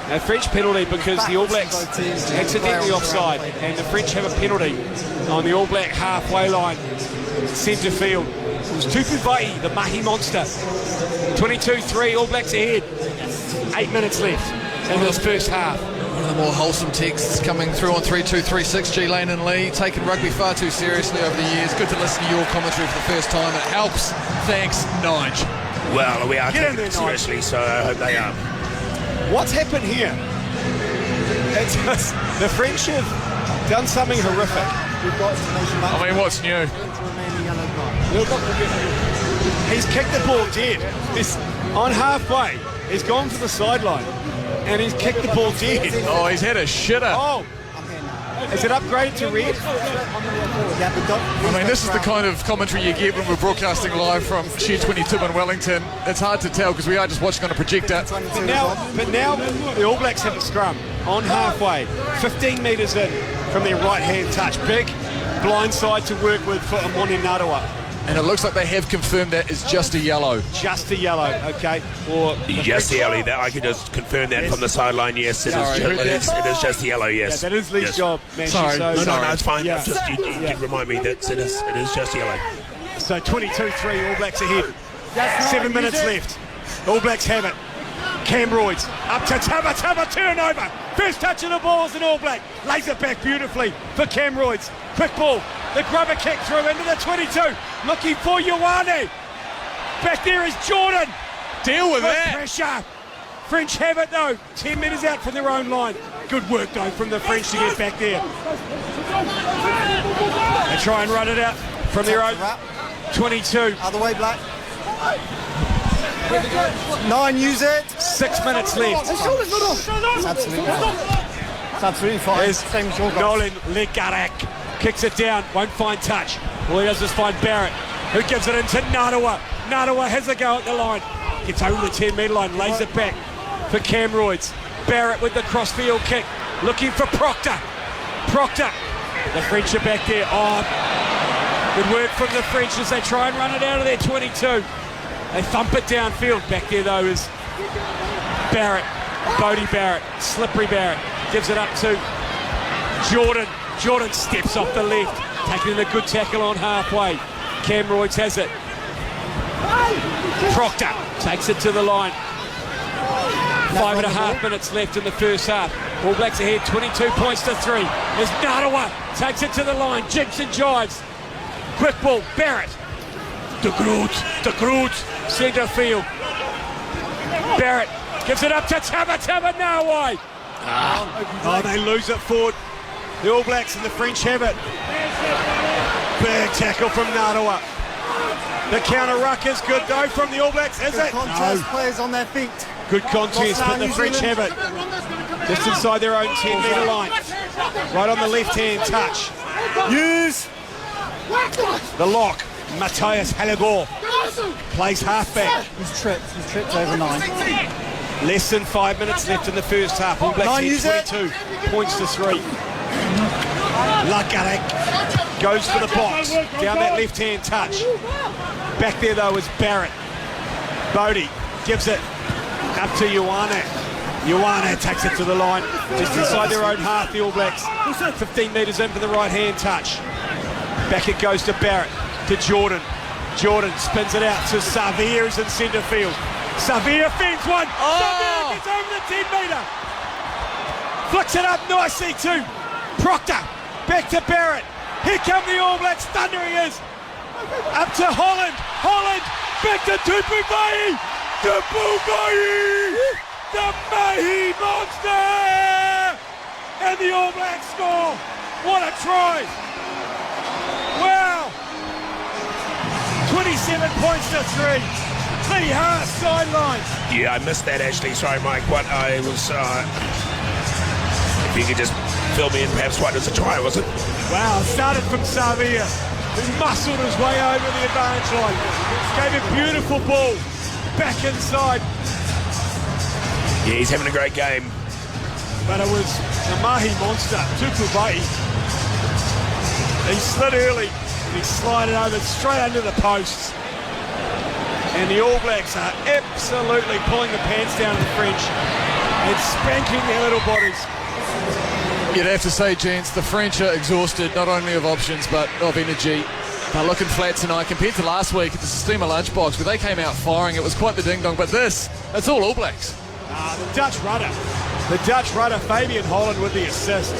A French penalty because the All Blacks accidentally offside, and the French have a penalty on the All Black halfway line, centre field. It was Tupu Vai, the Mahi monster. 22-3, All Blacks ahead. 8 minutes left in this first half. One of the more wholesome texts coming through on 3236, G-Lane and Lee. Taken rugby far too seriously over the years. Good to listen to your commentary for the first time. It helps. Thanks, Nige. Well, we are Get in taking it there, Nige. seriously, so I hope they are. What's happened here? It's just, the French have done something horrific. I mean, what's new? He's kicked the ball dead. He's on halfway. He's gone to the sideline and he's kicked the ball dead. Oh, he's had a shitter. Oh, Is it upgraded to red? I mean, this is the kind of commentary you get when we're broadcasting live from Shed 22 in Wellington. It's hard to tell because we are just watching on a projector. But now the All Blacks have a scrum on halfway, 15 metres in from their right-hand touch. Big blind side to work with for Amoni Narawa. And it looks like they have confirmed that is just a yellow. Just a yellow, okay. Or just a yellow. That I can just confirm that from the sideline. Yes, it is just a yellow. Yes. Yeah, that is Lee's job, man. Sorry. So, No, it's fine. Yeah. Just you did remind me that it is just yellow. So 22-3, All Blacks ahead. 7 minutes left. All Blacks have it. Camroids up to Tama, turnover. First touch of the ball is an All Black. Lays it back beautifully for Camroids. Quick ball. The grubber kick through into the 22. Looking for Ioane. Back there is Jordan. Deal with that. Pressure. French have it though. 10 metres out from their own line. Good work though from the French to get back there. They try and run it out from their own 22. Other way, Black. 9, use it. 6 minutes left. It's absolutely fine. It's absolutely fine. There's Same as your guys. Nolan Legarak kicks it down, won't find touch. All he does is find Barrett, who gives it into Narawa. Narawa has a go at the line. Gets over the 10-metre line, lays it back for Camroids. Barrett with the crossfield kick, looking for Proctor. The French are back there. Oh, good work from the French as they try and run it out of their 22. They thump it downfield. Back there though is Barrett, Bodie Barrett, slippery Barrett. Gives it up to Jordan. Jordan steps off the left, taking a good tackle on halfway. Camroids has it. Proctor takes it to the line. 5.5 minutes left in the first half. All Blacks ahead, 22 points to 3. As Narawa takes it to the line, jigs and jives. Quick ball, Barrett. De Groot, centre field. Barrett gives it up to Tama, no way. Oh, they lose it forward. The All Blacks and the French have it. Big tackle from Narawa. The counter ruck is good though from the All Blacks, is it? Contest players on their feet. Good contest, but the French have it. Just inside their own 10-metre line. Right on the left-hand touch. Use. The lock, Matthias Hallegor. Plays halfback. He's tripped over 9. Less than 5 minutes left in the first half. All Blacks head 22 points to 3. Lagarek goes for the box. Down that left-hand touch. Back there though is Barrett. Bodie gives it up to Ioane. Ioane takes it to the line. Just inside their own half, the All Blacks. 15 metres in for the right-hand touch. Back it goes to Barrett, to Jordan. Jordan spins it out to Savia, who's in centre field. Savia fends one. Savia gets over the 10-metre. Flicks it up nicely to Proctor. Back to Barrett. Here come the All Blacks. Thundering is. Up to Holland. Back to Tupuvai. The Mahi monster. And the All Blacks score. What a try. Wow. 27 points to 3. Lee Hart sidelines. Yeah, I missed that actually. Sorry, Mike. What I was, if you could just fill me in, perhaps what was a try, was it? Wow, started from Savia, who muscled his way over the advantage line. Gave a beautiful ball back inside. Yeah, he's having a great game. But it was the Mahi monster, Tupuvai. He slid early and he slided over straight under the posts. And the All Blacks are absolutely pulling the pants down to the French and spanking their little bodies. You'd have to say, gents, the French are exhausted, not only of options, but of energy. They're looking flat tonight compared to last week at the Sistema Lunchbox, where they came out firing. It was quite the ding-dong, but it's all Blacks. The Dutch rudder, Fabian Holland with the assist.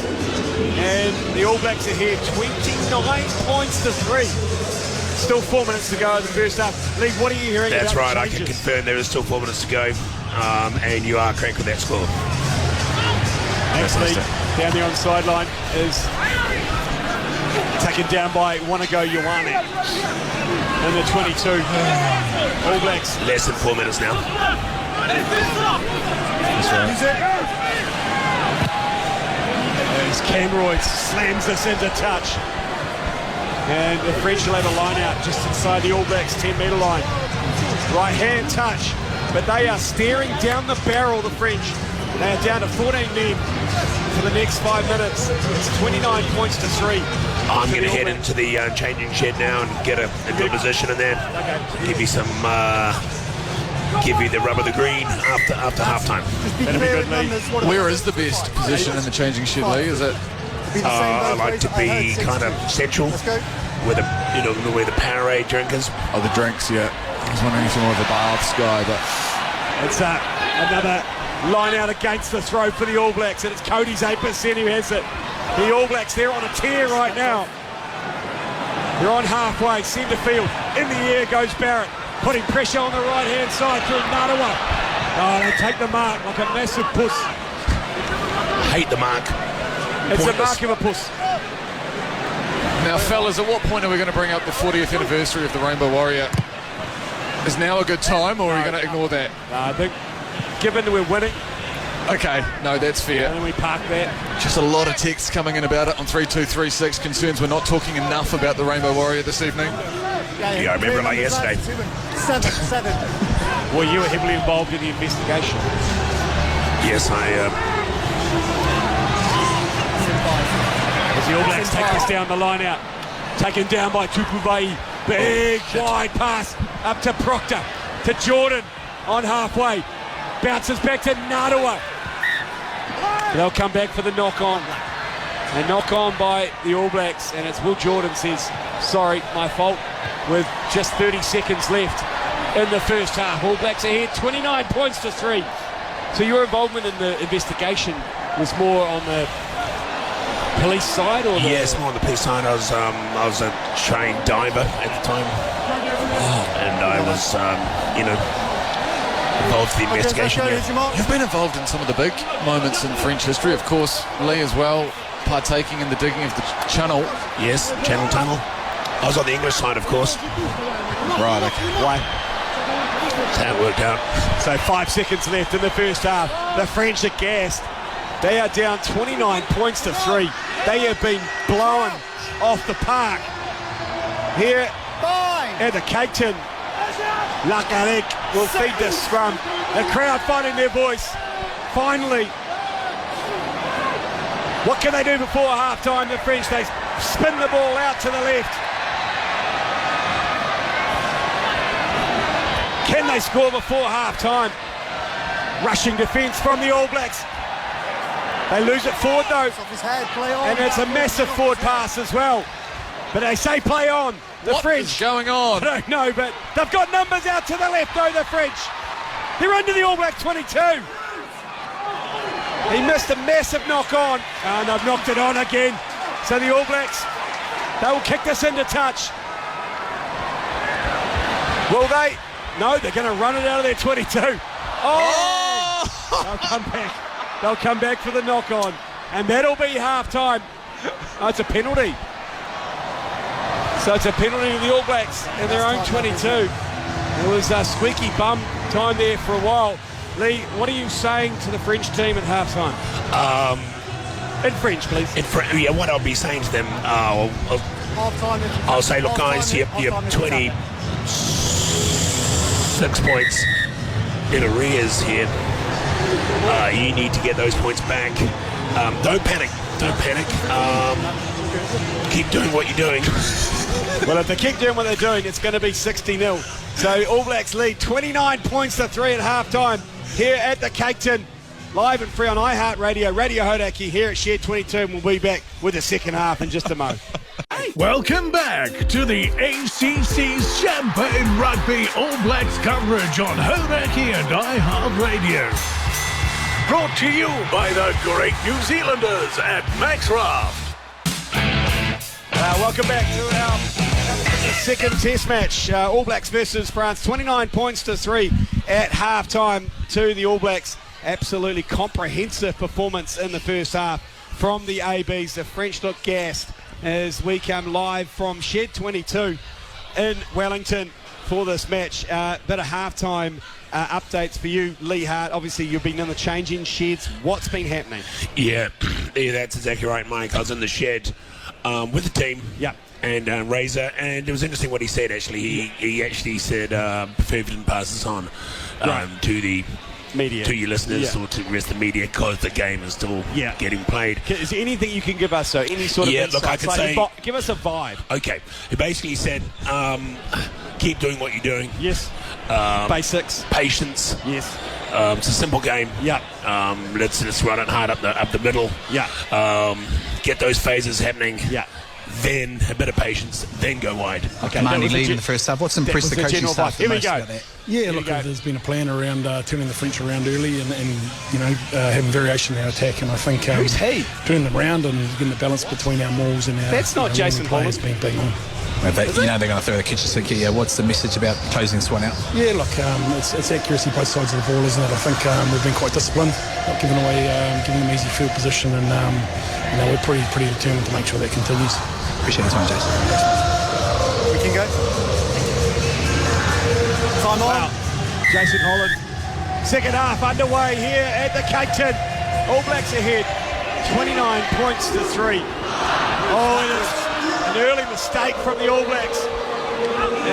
And the All Blacks are here, 29 points to 3. Still 4 minutes to go in the first half. Lee, what are you hearing That's about right, I changes? can confirm there is still 4 minutes to go. And you are correct with that score. Actually, down there on the sideline is taken down by Wanago Ioane in the 22. All Blacks. Less than 4 minutes now. There's Camroyd slams this into touch. And the French will have a line out just inside the All Blacks 10-metre line. Right hand touch, but they are staring down the barrel, the French. They are down to 14 men for the next 5 minutes. It's 29 points to 3. I'm going to head into the changing shed now and get a good position in there. Okay. Give you some, give you the rub of the green after halftime. That'll be good, Lee. Where is the best position in the changing shed, Lee? Is it? I like to be kind of central, where the Powerade drinkers. Oh, the drinks, yeah. I was wondering if you're more of a baths guy, but It's another line out against the throw for the All Blacks, and it's Cody's 8% who has it. The All Blacks, they're on a tear right now. They're on halfway, centre field. In the air goes Barrett, putting pressure on the right-hand side through Narawa. Oh, they take the mark like a massive puss. Hate the mark. It's Pointless. a mark of a puss. now, fellas, at what point are we going to bring up the 40th anniversary of the Rainbow Warrior? Is now a good time, or are we going to ignore that? I think, given that we're winning, Okay, no, that's and fair. then we park that. Just a lot of texts coming in about it on 3236. Concerns we're not talking enough about the Rainbow Warrior this evening. Yeah, I remember it like yesterday. Seven. Well, you were heavily involved in the investigation. Yes, As the All Blacks take this down the line out. Taken down by Tupuvai. Big wide pass up to Proctor, to Jordan on halfway. Bounces back to Narawa. They'll come back for the knock-on. A knock-on by the All Blacks, and it's Will Jordan says, sorry, my fault, with just 30 seconds left in the first half. All Blacks ahead, 29 points to 3. So your involvement in the investigation was more on the police side, or yes, more on the police side. I was a trained diver at the time, and I was, involved in the investigation. Yeah. You've been involved in some of the big moments in French history, of course. Lee as well, partaking in the digging of the channel. Yes, Channel Tunnel. I was on the English side, of course. Right, okay. Why? That's how it worked out. So 5 seconds left in the first half. The French are gassed. They are down 29 points to 3. They have been blown off the park. Here at the Cape Town, Lakarek will feed the scrum. The crowd finding their voice. Finally. What can they do before half-time? The French, they spin the ball out to the left. Can they score before half-time? Rushing defence from the All Blacks. They lose it forward though. And it's a massive forward pass as well. But they say play on. The What French. is going on? I don't know, but they've got numbers out to the left though, the French. They're under the All Black 22. He missed a massive knock on, and they've knocked it on again. So the All Blacks, they will kick this into touch. Will they? No, they're going to run it out of their 22. Oh! They'll come back. They'll come back for the knock on, and that'll be half-time. Oh, it's a penalty. So it's a penalty to the All Blacks in their own 22. It was a squeaky bum time there for a while. Lee, what are you saying to the French team at halftime? In French, please. What I'll be saying to them, I'll say, look, guys, you're 26 points in arrears here. You need to get those points back. Don't panic. Don't panic. Keep doing what you're doing. Well, if they keep doing what they're doing, it's going to be 60-0. So All Blacks lead 29 points to 3 at halftime here at the Cape Town. Live and free on iHeartradio, Radio Hauraki here at Shed 22, and we'll be back with the second half in just a moment. Welcome back to the ACC's Champagne Rugby All Blacks coverage on Hauraki and iHeartradio. Brought to you by the great New Zealanders at Maxraft. Welcome back to our second test match. All Blacks versus France. 29 points to 3 at halftime to the All Blacks. Absolutely comprehensive performance in the first half from the ABs. The French look gassed as we come live from Shed 22 in Wellington for this match. Bit of halftime updates for you, Lee Hart. Obviously, you've been in the changing sheds. What's been happening? Yeah, that's exactly right, Mike. I was in the shed with the team. Yeah. And Razor, and it was interesting what he said, actually. He actually said, prefer if you didn't pass this on to the media, to your listeners, or to the rest of the media, because the game is still getting played. Is there anything you can give us, though? Any sort of insight? Look, I could say... give us a vibe. Okay. He basically said, keep doing what you're doing. Yes. Basics. Patience. Yes. It's a simple game. Yeah. Let's run it hard up the middle. Yeah. Get those phases happening. Yeah. Then a bit of patience, then go wide. Okay, commanding lead in the first half. What's impressed the coaching staff the most about that? Yeah, look, there's been a plan around turning the French around early and having variation in our attack, and I think who's he? Turning them around and getting the balance between our mauls and our... That's not Jason players being big on. Well, they're going to throw the kitchen sink at you. What's the message about closing this one out? Yeah, look, it's accuracy both sides of the ball, isn't it? I think we've been quite disciplined, not giving them easy field position, and we're pretty determined to make sure that continues. Appreciate your time, Jason. We can go. Time on. Jason Holland. Second half underway here at the Cape Town. All Blacks ahead. 29 points to 3. Oh, and it's an early mistake from the All Blacks.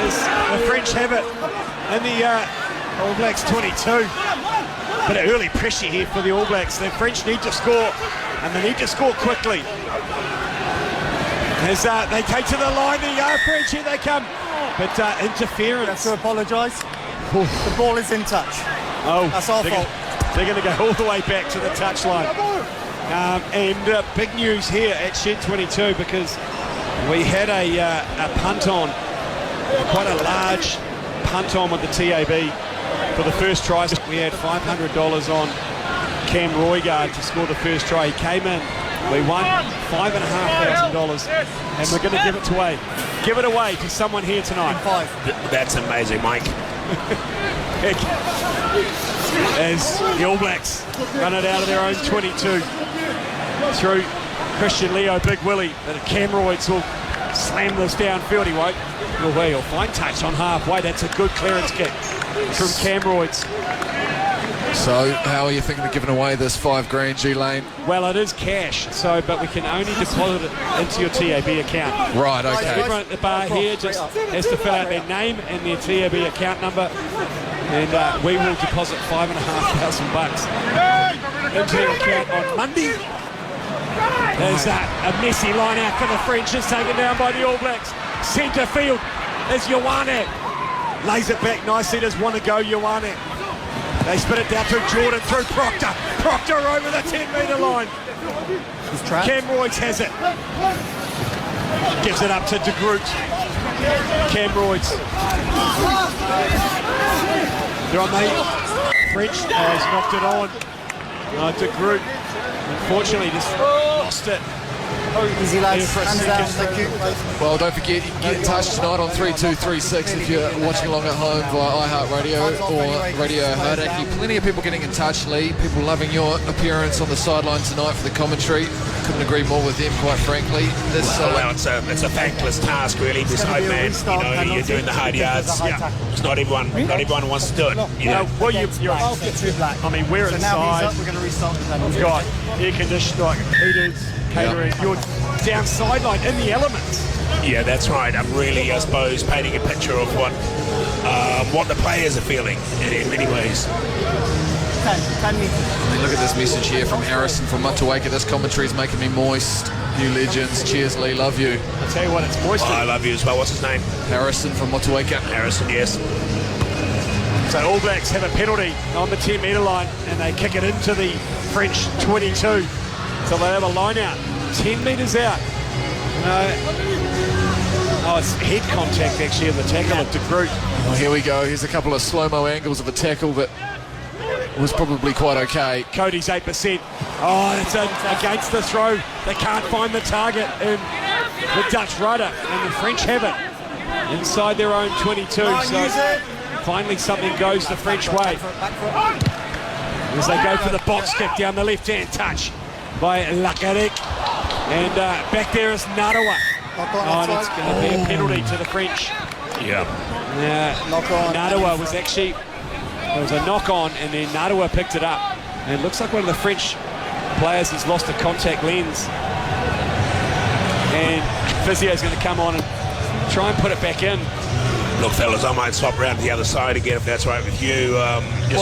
As the French have it in the All Blacks 22. But an early pressure here for the All Blacks. The French need to score, and they need to score quickly. As they take to the line, the French, here they come. But interference. I have to apologise. The ball is in touch. Oh, that's our fault. They're going to go all the way back to the touchline. And big news here at Shed 22, because we had a punt on, quite a large punt on with the TAB for the first try. We had $500 on Cam Roygard to score the first try. He came in. We won $5,500, and we're going to give it away to someone here tonight. That's amazing, Mike. As the All Blacks run it out of their own 22 through Christian Leo, Big Willie, and Cam Royds will slam this downfield. He won't. He'll find touch on halfway. That's a good clearance kick from Cam Royds. So, how are you thinking of giving away this $5,000, G-Lane? Well, it is cash, but we can only deposit it into your TAB account. Right, okay. Everyone at the bar here just has to fill out their name and their TAB account number, and we will deposit $5,500 into your account on Monday. There's a messy line out for the French. It's taken down by the All Blacks. Centre field is Ioane. Lays it back nicely. Does want to go Ioane. They spin it down through Jordan, through Proctor. Proctor over the 10-metre line. Cam Royds has it. Gives it up to De Groot. Cam Royds. They're on the French. Has knocked it on. De Groot, unfortunately, just lost it. Easy, lads. Hands down. Thank you. Well, don't forget, you can get in touch tonight on 3236 if you're watching along at home via iHeartradio or Radio Hauraki. Plenty of people getting in touch, Lee. People loving your appearance on the sideline tonight for the commentary. Couldn't agree more with them, quite frankly. It's a thankless task, really. This old man, you're doing the hard yards. It's not everyone wants to do it. Well, we're inside. We're going to restart the penalty. We've got air conditioning, like heaters, catering. You're down sideline in the elements. Yeah, that's right. I'm really, I suppose, painting a picture of what the players are feeling in many ways. Look at this message here from Harrison from Motueka. This commentary is making me moist. You legends. Cheers, Lee. Love you. I'll tell you what, it's moist. I love you as well. What's his name? Harrison from Motueka. Harrison, yes. So All Blacks have a penalty on the 10-metre line, and they kick it into the French 22. So they have a line out. 10 metres out. It's head contact actually in the tackle of De Groot. Well, here we go. Here's a couple of slow-mo angles of a tackle that was probably quite okay. Cody's 8%. Oh, it's against the throw. They can't find the target in the Dutch rudder, and the French have it inside their own 22. So finally something goes the French way as they go for the box kick down the left-hand touch by Lakarek. And back there is Narawa. And it's going to be a penalty to the French. Yeah. Narawa was actually There was a knock on, and then Narawa picked it up. And it looks like one of the French players has lost a contact lens. And Physio's going to come on and try and put it back in. Look, fellas, I might swap around to the other side again if that's right with you.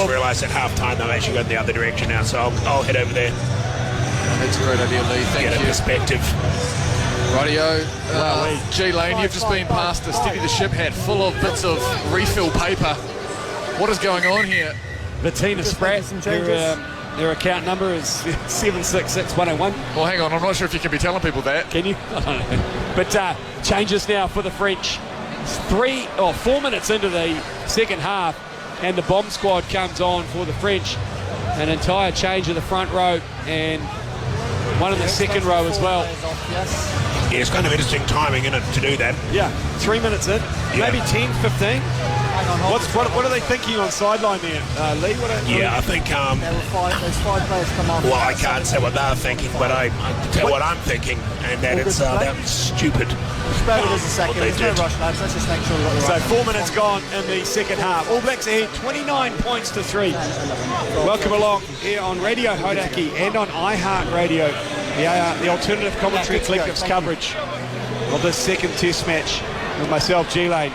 Realised at half-time they've actually gone the other direction now, so I'll head over there. That's a great idea, Lee. Thank you. Get a perspective. Radio, G Lane, you've just been past a Steady the Ship hat full of bits of refill paper. What is going on here? Bettina Spratt, their account number is 766101. Well, hang on, I'm not sure if you can be telling people that. Can you? I don't know. But changes now for the French. 4 minutes into the second half, and the bomb squad comes on for the French. An entire change of the front row and one in the second row as well. Yeah, it's kind of interesting timing, isn't it, to do that? Yeah, 3 minutes in, maybe 10, 15. What are they thinking on sideline there, Lee? I think. There's 5 players come off. Well, I can't say what they're thinking, but I can tell what I'm thinking, and that it's that was stupid. Spare it as a second. There's no rush, lads. Let's just make sure we've got the So right 4 minutes gone in the second half. All Blacks ahead 29 points to 3. Welcome along here on Radio Hauraki and on iHeartradio, the alternative commentary collective's coverage of this second test match with myself, G Lane,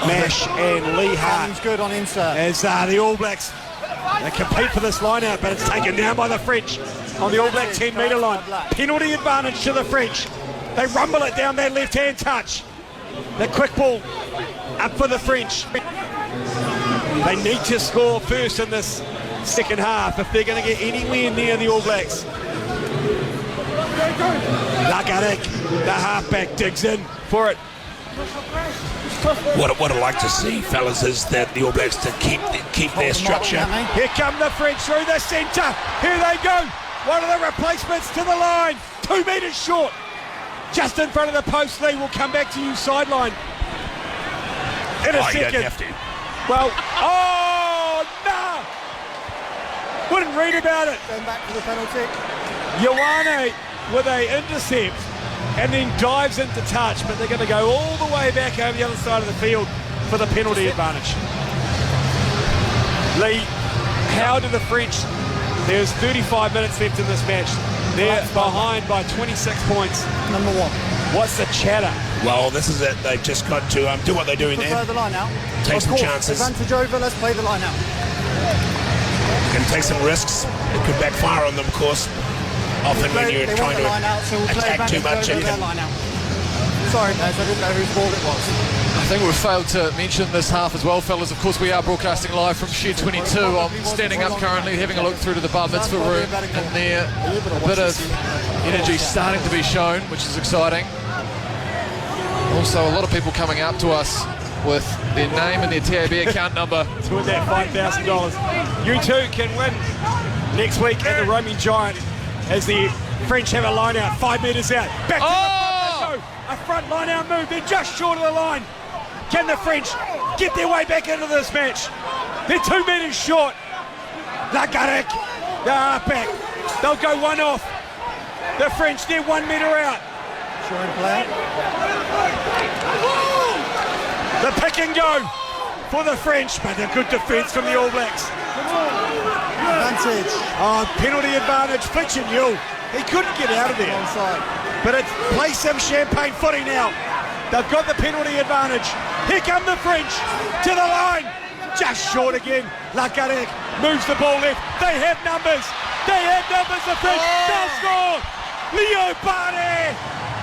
Mash and Lee Hart. He's good on insert. As the All Blacks, they compete for this line out, but it's taken down by the French on the All Black 10-metre line. Penalty advantage to the French. They rumble it down that left-hand touch. The quick ball up for the French. They need to score first in this second half if they're going to get anywhere near the All Blacks. Lagarek, the halfback, digs in for it. What I'd like to see, fellas, is that the All Blacks to keep their structure. Here come the French through the centre. Here they go. One of the replacements to the line. 2 metres short. Just in front of the post. Lee will come back to you sideline in a second. You don't have to. Well, no! Wouldn't read about it. Going back to the penalty. Ioane with a intercept and then dives into touch, but they're going to go all the way back over the other side of the field for the penalty advantage. Lee, how do the French, there's 35 minutes left in this match. They're behind by 26 points. Number 1. What's the chatter? Well, this is it. They've just got to do what they're doing there. Play the line out. Take some chances. Advantage over. Let's play the line out. And take some risks. It could backfire on them, of course. Often when you're trying to attack too much. Sorry, guys, I didn't know whose ball it was. I think we've failed to mention this half as well, fellas. Of course, we are broadcasting live from Shed 22. I'm standing up currently, having a look through to the bar mitzvah room, and there a bit of energy starting to be shown, which is exciting. Also, a lot of people coming up to us with their name and their TAB account number. To win that $5,000. You too can win next week at the Roaming Giant as the French have a line out 5 metres out. Back to the front they go. A front line out move. They're just short of the line. Can the French get their way back into this match? They're 2 metres short. Lagarek, the halfback. They'll go one off. The French, they're 1 metre out. Showing play. The pick and go for the French, but a good defence from the All Blacks. Advantage. Penalty advantage. Fletcher Newell. He couldn't get out of there. Onside. But it's play some champagne footy now. They've got the penalty advantage. Here come the French to the line. Just short again. Lagarek moves the ball left. They have numbers. They have numbers. The French. They'll score. Leo Bardet,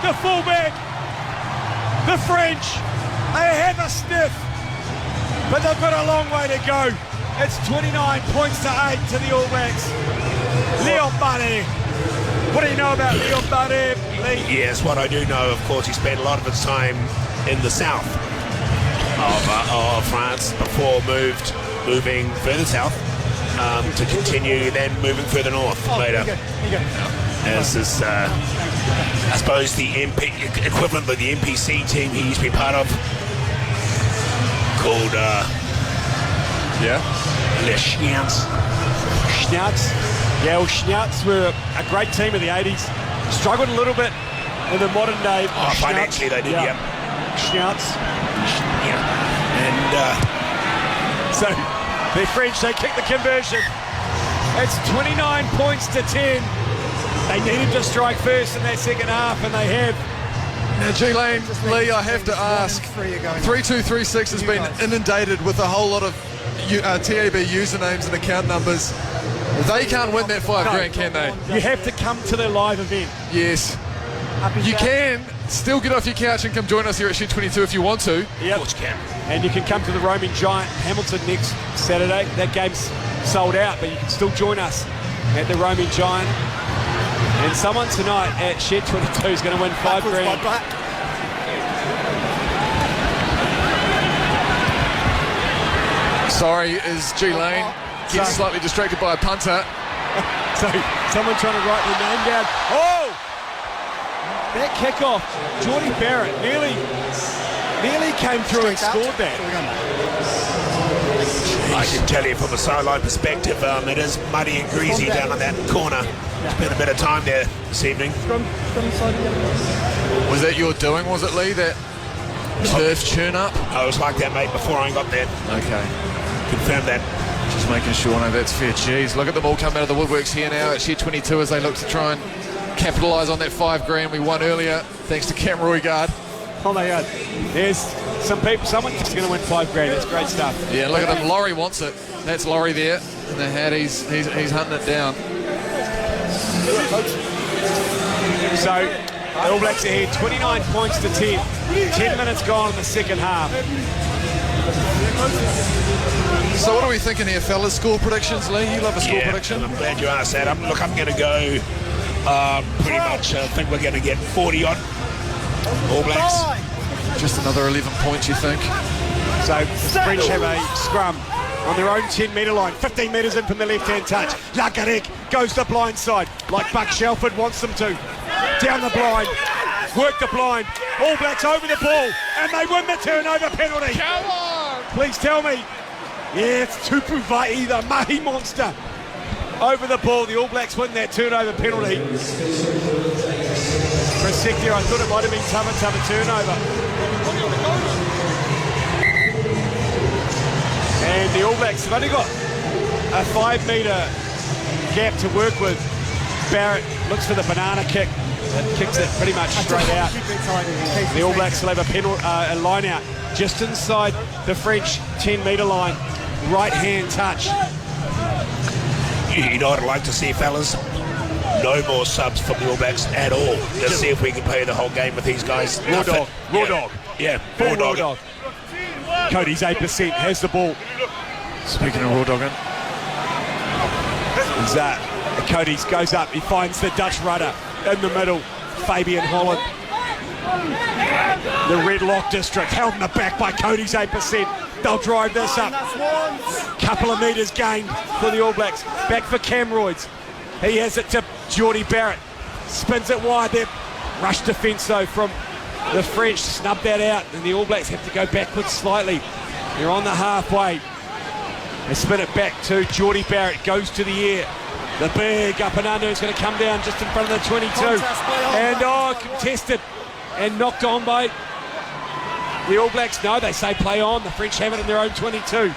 the fullback. The French, they have a sniff, but they've got a long way to go. It's 29 points to 8 to the All Blacks. Leo Bardet. What do you know about Leo Bardet, Lee? Yes, what I do know, of course, he spent a lot of his time in the south of France before moving further south to continue, then moving further north later. Here you go. As is, I suppose, the equivalent of the NPC team he used to be part of, called Les Schnauts. Schnauts. Yeah, well, Schnauts were a great team in the 80s. Struggled a little bit in the modern day. Financially they did, yeah. Schnauts. Yeah. And So The French, they kick the conversion. It's 29 points to 10. They needed to strike first in that second half, and they have. Now, G-Lane, Lee, I have to ask, 3236 has been inundated with a whole lot of TAB usernames and account numbers. They can't win that $5,000, can they? You have to come to the live event. Yes. You can still get off your couch and come join us here at Shed 22 if you want to. Yep. Of course you can. And you can come to the Roaming Giant Hamilton next Saturday. That game's sold out, but you can still join us at the Roaming Giant. And someone tonight at Shed 22 is going to win $5,000. Sorry, is G-Lane gets slightly distracted by a punter. So someone trying to write their name down. Oh! That kickoff, Geordie Barrett nearly came through and scored that. I can tell you from a sideline perspective, it is muddy and greasy down on that corner. Spent a bit of time there this evening. Was that your doing, was it, Lee, that turf churn-up? I was like that, mate, before I got there. Okay. Confirm that. Just making sure, no, that's fair. Jeez, look at them all come out of the woodworks here now at Shed 22 as they look to try and capitalise on that $5,000 we won earlier, thanks to Cam Roygard. Oh my God, there's some people, someone's going to win $5,000. That's great stuff. Yeah, look at him. Laurie wants it. That's Laurie there in the hat. He's hunting it down. So the All Blacks ahead, 29 points to 10. 10 minutes gone in the second half. So what are we thinking here, fellas? Score predictions, Lee? You love a score prediction? I'm glad you asked that. I'm going to go pretty much, I think we're going to get 40 on All Blacks. Just another 11 points, you think? So the French have a scrum on their own 10-metre line, 15 metres in from the left-hand touch. Lakarek goes the blind side, like Buck Shelford wants them to. Down the blind, work the blind. All Blacks over the ball, and they win the turnover penalty. Come on! Please tell me. Yeah, it's Tupu Vai'i, the Mahi monster. Over the ball, the All Blacks win that turnover penalty. For a sec there, I thought it might have been Tama turnover. And the All Blacks have only got a 5-metre gap to work with. Barrett looks for the banana kick and kicks it pretty much straight out. The All Blacks will have a line out just inside the French 10-metre line. Right-hand touch. You know what I'd like to see, fellas? No more subs from the All Blacks at all. Just see if we can play the whole game with these guys. Raw dog. Yeah, Full raw dog. Cody's 8% has the ball. Speaking of raw dogging. Cody's goes up. He finds the Dutch rudder in the middle. Fabian Holland. The Red Lock District held in the back by Cody's 8%. They'll drive this up. Couple of metres gained for the All Blacks. Back for Camroids. He has it to Geordie Barrett. Spins it wide there. Rush defence though from the French. Snub that out. And the All Blacks have to go backwards slightly. They're on the halfway. They spin it back to Geordie Barrett. Goes to the air. The big up and under is going to come down just in front of the 22. And contested and knocked on by the All Blacks. No, they say play on. The French have it in their own 22.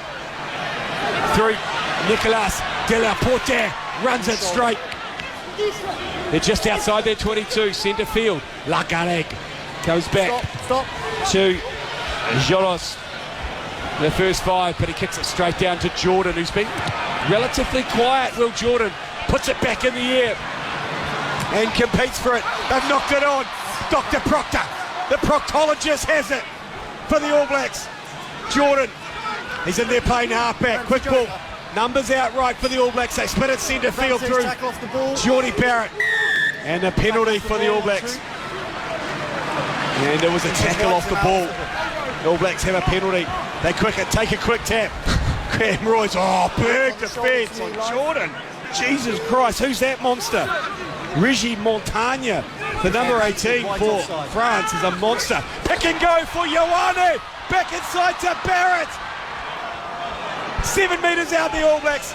Through Nicolas de la Porte. Runs it straight. They're just outside their 22. Centre field. Lakarek goes back to Jolos. The first 5, but he kicks it straight down to Jordan, who's been relatively quiet. Will Jordan puts it back in the air and competes for it. They've knocked it on. Dr. Proctor, the proctologist, has it for the All Blacks. Jordan, he's in there playing halfback. Quick ball. Numbers outright for the All Blacks. They spin it centre field through Geordie Barrett. And a penalty for the All Blacks. And it was a tackle off the ball. The All Blacks have a penalty. They take a quick tap. Cam Royce, big defence on Jordan. Jesus Christ, who's that monster? Regi Montagne, the number 18 for France, is a monster. Pick and go for Ioane. Back inside to Barrett. 7 metres out the All Blacks.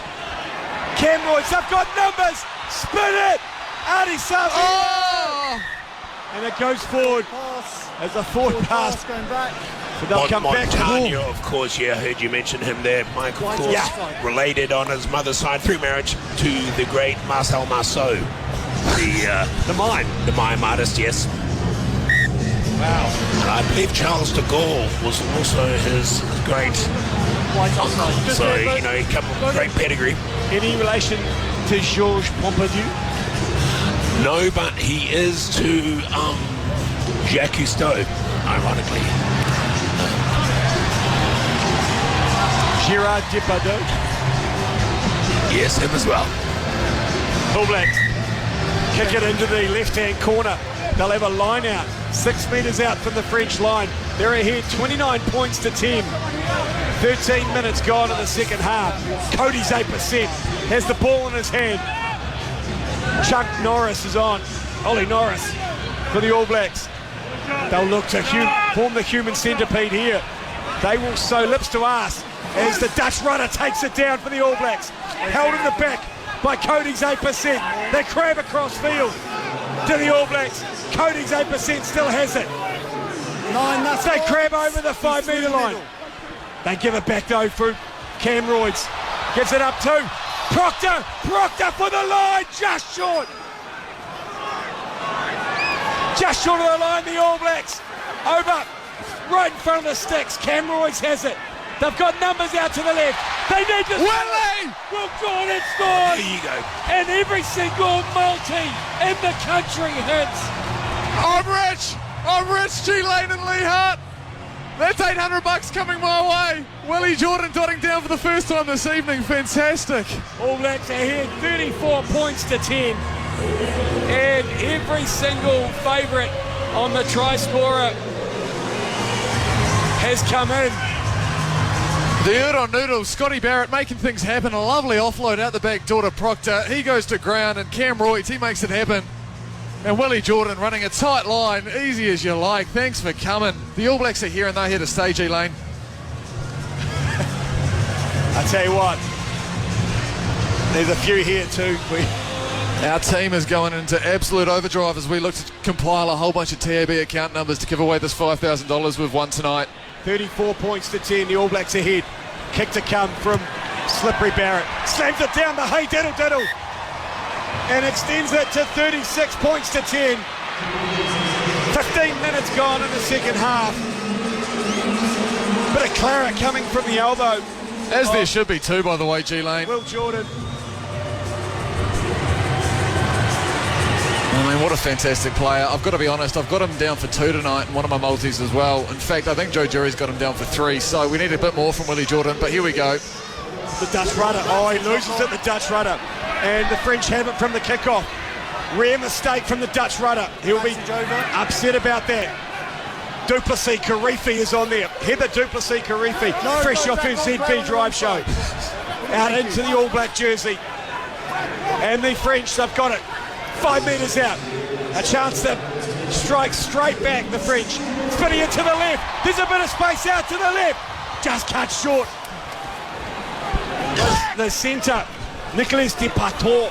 Cam Royce, they've got numbers. Spin it. Adi Safi. And it goes forward as a forward pass. So they'll come back. Montagna, of course, I heard you mention him there, Mike, of course. Related on his mother's side through marriage to the great Marcel Marceau, the mime artist, yes. Wow. I believe Charles de Gaulle was also his great uncle. So, he come with great pedigree. Any relation to Georges Pompidou? No, but he is to Jacques Cousteau, ironically. Gérard Depardieu? Yes, him as well. All Blacks kick it into the left-hand corner. They'll have a line out, 6 metres out from the French line. They're ahead 29 points to 10. 13 minutes gone in the second half. Cody's 8%, has the ball in his hand. Chuck Norris is on. Ollie Norris for the All Blacks. They'll look to form the human centipede here. They will sew lips to arse as the Dutch runner takes it down for the All Blacks. Held in the back by Cody's 8%. They crab across field to the All Blacks. Cody's 8% still has it. They crab over the 5 metre line. They give it back though for Cam Royds. Gives it up to Proctor for the line, just short. Just short of the line, the All Blacks. Over, right in front of the sticks. Cam Royds has it. They've got numbers out to the left. They need to Willie! Will Jordan scores! There you go. And every single multi in the country hits. I'm rich, G Lane and Lee Hart. That's $800 coming my way. Willie Jordan dotting down for the first time this evening. Fantastic. All Blacks ahead 34 points to 10. And every single favourite on the try scorer has come in. The Udon Noodle, Scotty Barrett making things happen. A lovely offload out the back door to Proctor. He goes to ground and Cam Royds, he makes it happen. And Willie Jordan running a tight line, easy as you like. Thanks for coming. The All Blacks are here and they're here to stay, G Lane. I tell you what, there's a few here too. Our team is going into absolute overdrive as we look to compile a whole bunch of TAB account numbers to give away this $5,000 we've won tonight. 34 points to 10, the All Blacks ahead. Kick to come from Slippery Barrett. Slams it down the Hey Diddle Diddle. And extends it to 36 points to 10. 15 minutes gone in the second half. Bit of claret coming from the elbow. As there should be too, by the way, G Lane. Will Jordan. I mean, what a fantastic player. I've got to be honest, I've got him down for 2 tonight and one of my multis as well. In fact, I think Joe Jury's got him down for 3, so we need a bit more from Willie Jordan, but here we go. The Dutch rudder. Oh, he loses at the Dutch rudder. And the French have it from the kickoff. Rare mistake from the Dutch rudder. He'll be upset about that. Duplessis Karifi is on there. Heather Duplessis Karifi, fresh off her ZB drive show. Out into the All Black jersey. And the French, they've got it. 5 metres out. A chance to strike straight back, the French. Spinning it to the left. There's a bit of space out to the left. Just cut short. The centre, Nicolas Depardieu.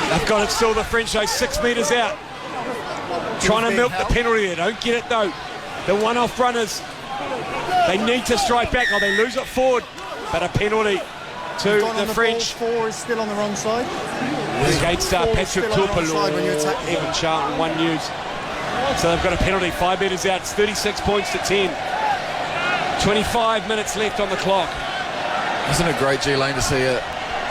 They've got it still, the French, though, 6 metres out. Trying to milk the penalty there. Don't get it, though. The one-off runners, they need to strike back. Oh, they lose it forward. But a penalty to the French. 4 is still on the wrong side. Against Patrick Tupelo, Evan Charlton, 1 News. So they've got a penalty, 5 metres out. It's 36 points to 10. 25 minutes left on the clock. Isn't it great, G Lane, to see a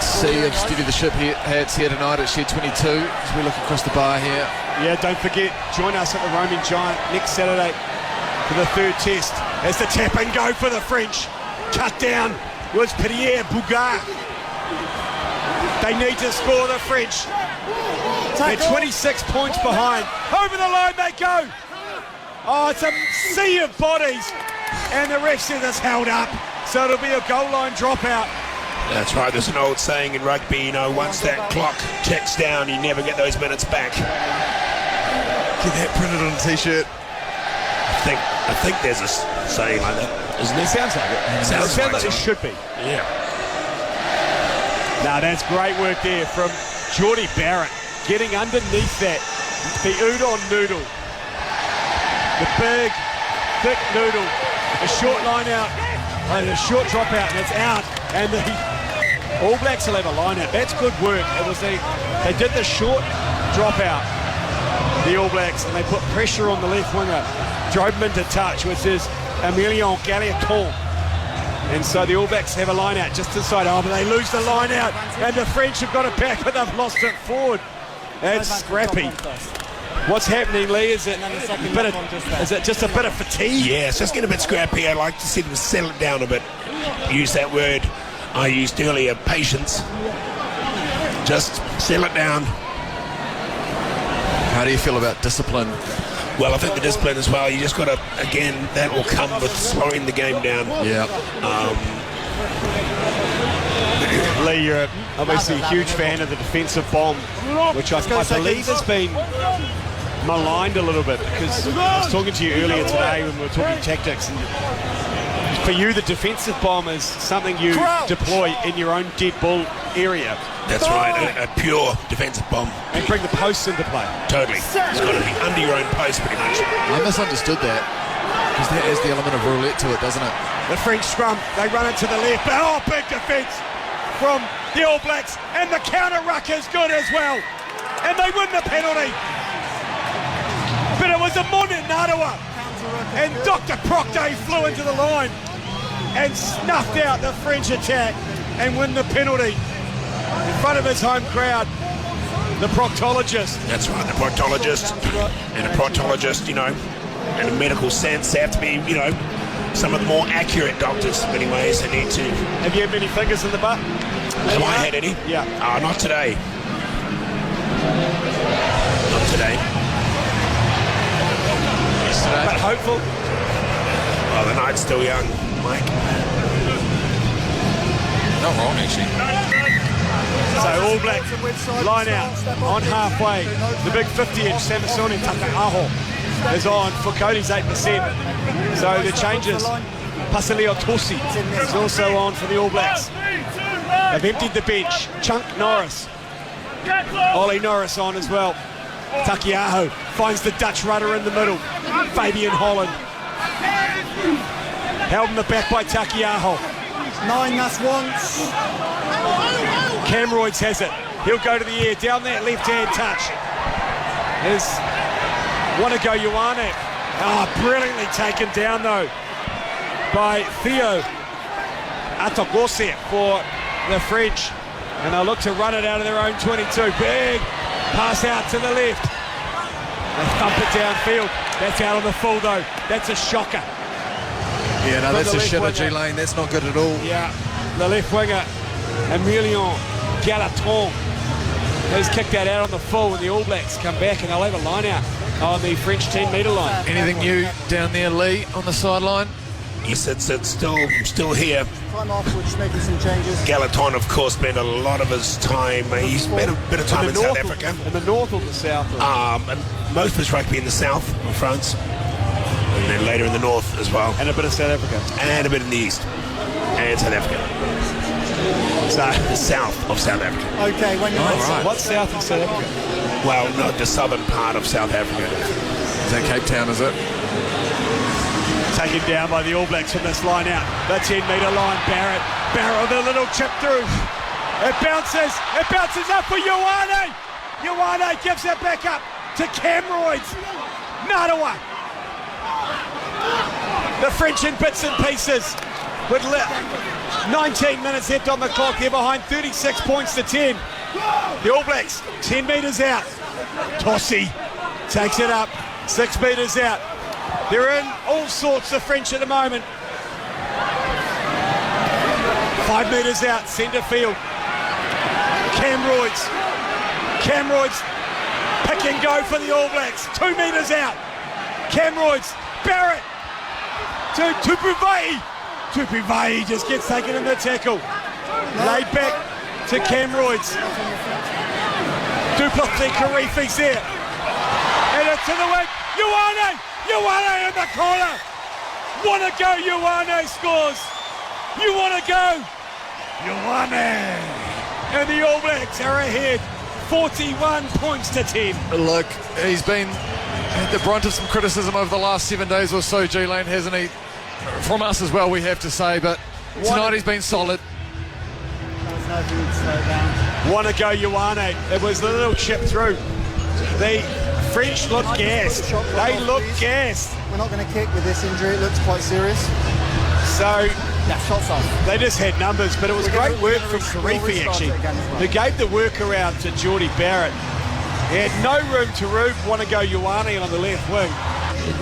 sea of Steady the Ship hats here tonight at Shed 22 as we look across the bar here. Yeah, don't forget, join us at the Roaming Giant next Saturday for the 3rd test. As the tap and go for the French. Cut down was Pierre Bougard. They need to score, the French. They're 26 points behind. Over the line they go. Oh, it's a sea of bodies. And the ref says it's held up. So it'll be a goal line dropout. That's right, there's an old saying in rugby, you know, once that clock ticks down, you never get those minutes back. Get that printed on a t-shirt. I think there's a saying like that, isn't there? Sounds like it. Sounds like it should be. Yeah. Now that's great work there from Geordie Barrett, getting underneath that. The Udon Noodle The big, thick noodle. A short line out. And a short drop out, and it's out. And the All Blacks will have a line out. That's good work. They did the short drop out, the All Blacks, and they put pressure on the left winger. Drove him into touch, which is Emilion Galiaton. And so the All Blacks have a line out just inside. Oh, but they lose the line out, and the French have got it back, but they've lost it forward. That's scrappy. What's happening, Lee? Is it just a bit of fatigue? Yeah, it's just getting a bit scrappy. I'd like to see them settle it down a bit. Use that word I used earlier, patience. Just settle it down. How do you feel about discipline? Well, I think the discipline as well. You just got to, again, that will come with slowing the game down. Yeah. Lee, you're obviously a huge fan of the defensive bomb, which I believe has been maligned a little bit, because I was talking to you earlier today when we were talking tactics, and for you the defensive bomb is something you deploy in your own dead ball area. That's right, a pure defensive bomb. And bring the posts into play. Totally. It's got to be under your own post pretty much. I misunderstood that, because there is the element of roulette to it, doesn't it? The French scrum, they run it to the left. Oh, big defence from the All Blacks, and the counter ruck is good as well. And they win the penalty. But it was a Mone Narawa, and Dr. Proctor flew into the line and snuffed out the French attack and win the penalty in front of his home crowd. The proctologist. That's right, the proctologist. And a proctologist, in a medical sense, they have to be, some of the more accurate doctors in many ways. They need to. Have you had many fingers in the butt? Have I had any? Yeah. Not today. Not today. But hopeful. Oh, the night's still young, Mike. Not wrong, actually. So All Blacks line out on halfway. The big 50-inch Samasoni Takaaho is on for Cody's 8%. So the changes. Pasaleo Tosi is also on for the All Blacks. They've emptied the bench. Chunk Norris. Ollie Norris on as well. Takiaho finds the Dutch rudder in the middle. Fabian Holland. Held in the back by Takiaho. 9, that's once. Camroids has it. He'll go to the air. Down that left-hand touch. There's Wanago Ioane. Brilliantly taken down, though, by Theo Atogose for the French. And they'll look to run it out of their own 22. Big pass out to the left. They thump it downfield. That's out on the full, though. That's a shocker. Yeah, no, that's a shitter, winger. G-Lane. That's not good at all. Yeah, the left winger, Emilion Galiaton, has kicked that out on the full, and the All Blacks come back and they'll have a line out on the French 10-metre line. Anything new down there, Lee, on the sideline? Yes, it's still here. Time off, we're just making some changes. Galiaton, of course, spent a lot of his time. He spent a bit of time in South Africa. In the north or the south? And most of his rugby in the south of France. And then later in the north as well. And a bit of South Africa. And a bit in the east. And South Africa. So, the south of South Africa. Okay, when you're right. What's south of South Africa? Well, not the southern part of South Africa. Is that Cape Town, is it? Taken down by the All Blacks from this line out. The 10-metre line, Barrett with a little chip through. It bounces up for Ioane. Ioane gives it back up to Camroids. Narawa. The French in bits and pieces with 19 minutes left on the clock. They're behind 36 points to 10. The All Blacks 10 metres out. Tossi takes it up 6 metres out. They're in all sorts of French at the moment. 5 metres out, centre field. Camroids pick and go for the All Blacks. 2 metres out. Camroids, Barrett to Tupuvai. Tupuvai just gets taken in the tackle. Laid back to Camroids. Duplessis Karifi's there. And it's to the wing. Ioane in the corner. Wanna go, Ioane scores. You wanna go. Ioane. And the All Blacks are ahead. 41 points to 10. Look, he's been had the brunt of some criticism over the last 7 days or so, G-Lane, hasn't he? From us as well, we have to say, but tonight he's been solid. There's no need to slow down. Want to go, Ioane. It was the little chip through. The French look gassed. They look gassed. We're not going to kick with this injury. It looks quite serious. So Yeah, shots off. they just had numbers, but it was great work from Karifi, actually, who gave the workaround to Geordie Barrett. He had no room to want to go Ioane on the left wing.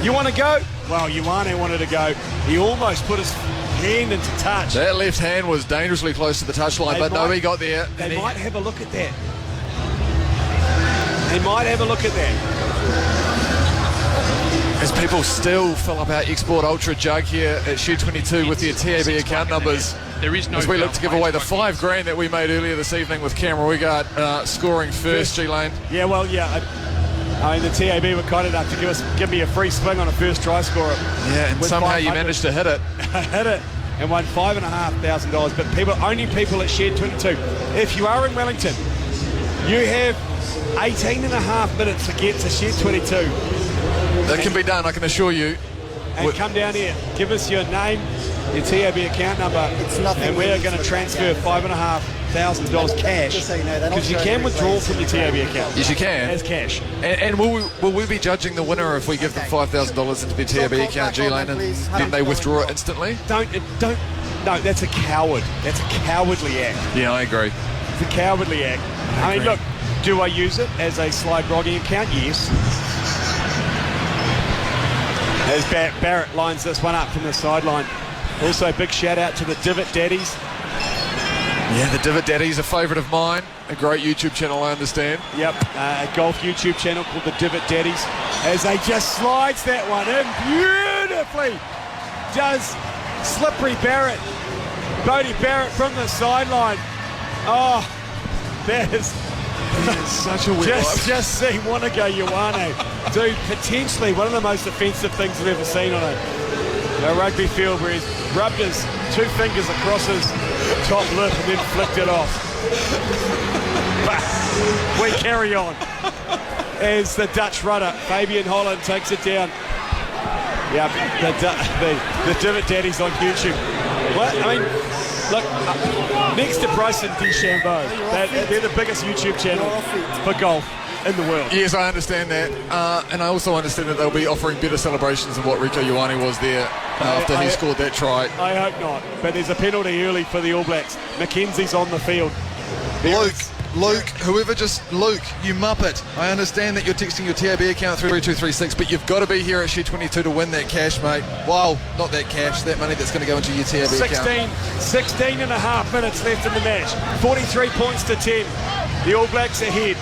You want to go? Well, Ioane wanted to go. He almost put his hand into touch. That left hand was dangerously close to the touchline, but no, he got there. They might have a look at that. They might have a look at that. As people still fill up our Export Ultra jug here at Shed 22 with their TAB account numbers. There is no as we look to give away the $5,000 that we made earlier this evening with Cameron Wigart scoring first, G-Lane. Yeah, well, yeah. I mean, the TAB were kind enough to give me a free swing on a first try scorer. Yeah, and somehow you managed to hit it. I hit it and won $5,500. But only people at Shed 22. If you are in Wellington, you have 18 and a half minutes to get to Shed 22. That can be done, I can assure you. And come down here, give us your name, your TAB account number, and we are going to transfer $5,500 cash. Just so you know, because you can withdraw from your TAB account. Yes, you can. As cash. And will we be judging the winner if we give them $5,000 into their TAB account, G-Lane, and then they withdraw it instantly? Don't. No, that's a coward. That's a cowardly act. Yeah, I agree. It's a cowardly act. I mean, look, do I use it as a slide grogging account? Yes. As Barrett lines this one up from the sideline. Also, big shout out to the Divot Daddies. Yeah, the Divot Daddies, a favourite of mine. A great YouTube channel, I understand. Yep, a golf YouTube channel called the Divot Daddies. As they just slides that one in beautifully. Does Slippery Barrett. Bodie Barrett from the sideline. Oh, that is such a weird just see Wanago Ioane do potentially one of the most offensive things I've ever seen on a rugby field, where he's rubbed his two fingers across his top lip and then flicked it off. But we carry on as the Dutch rudder Fabian Holland takes it down. Yeah, the Divot Daddies on YouTube. Well, I mean, look, next to Bryson DeChambeau, they're the biggest YouTube channel for golf in the world. Yes, I understand that. And I also understand that they'll be offering better celebrations than what Rieko Ioane was there after he scored that try. I hope not. But there's a penalty early for the All Blacks. Mackenzie's on the field. Luke, Luke, you muppet. I understand that you're texting your TAB account through 3236, but you've got to be here at Shed 22 to win that cash, mate. Well, not that cash, that money that's going to go into your TAB account. 16 and a half minutes left in the match. 43 points to 10. The All Blacks ahead.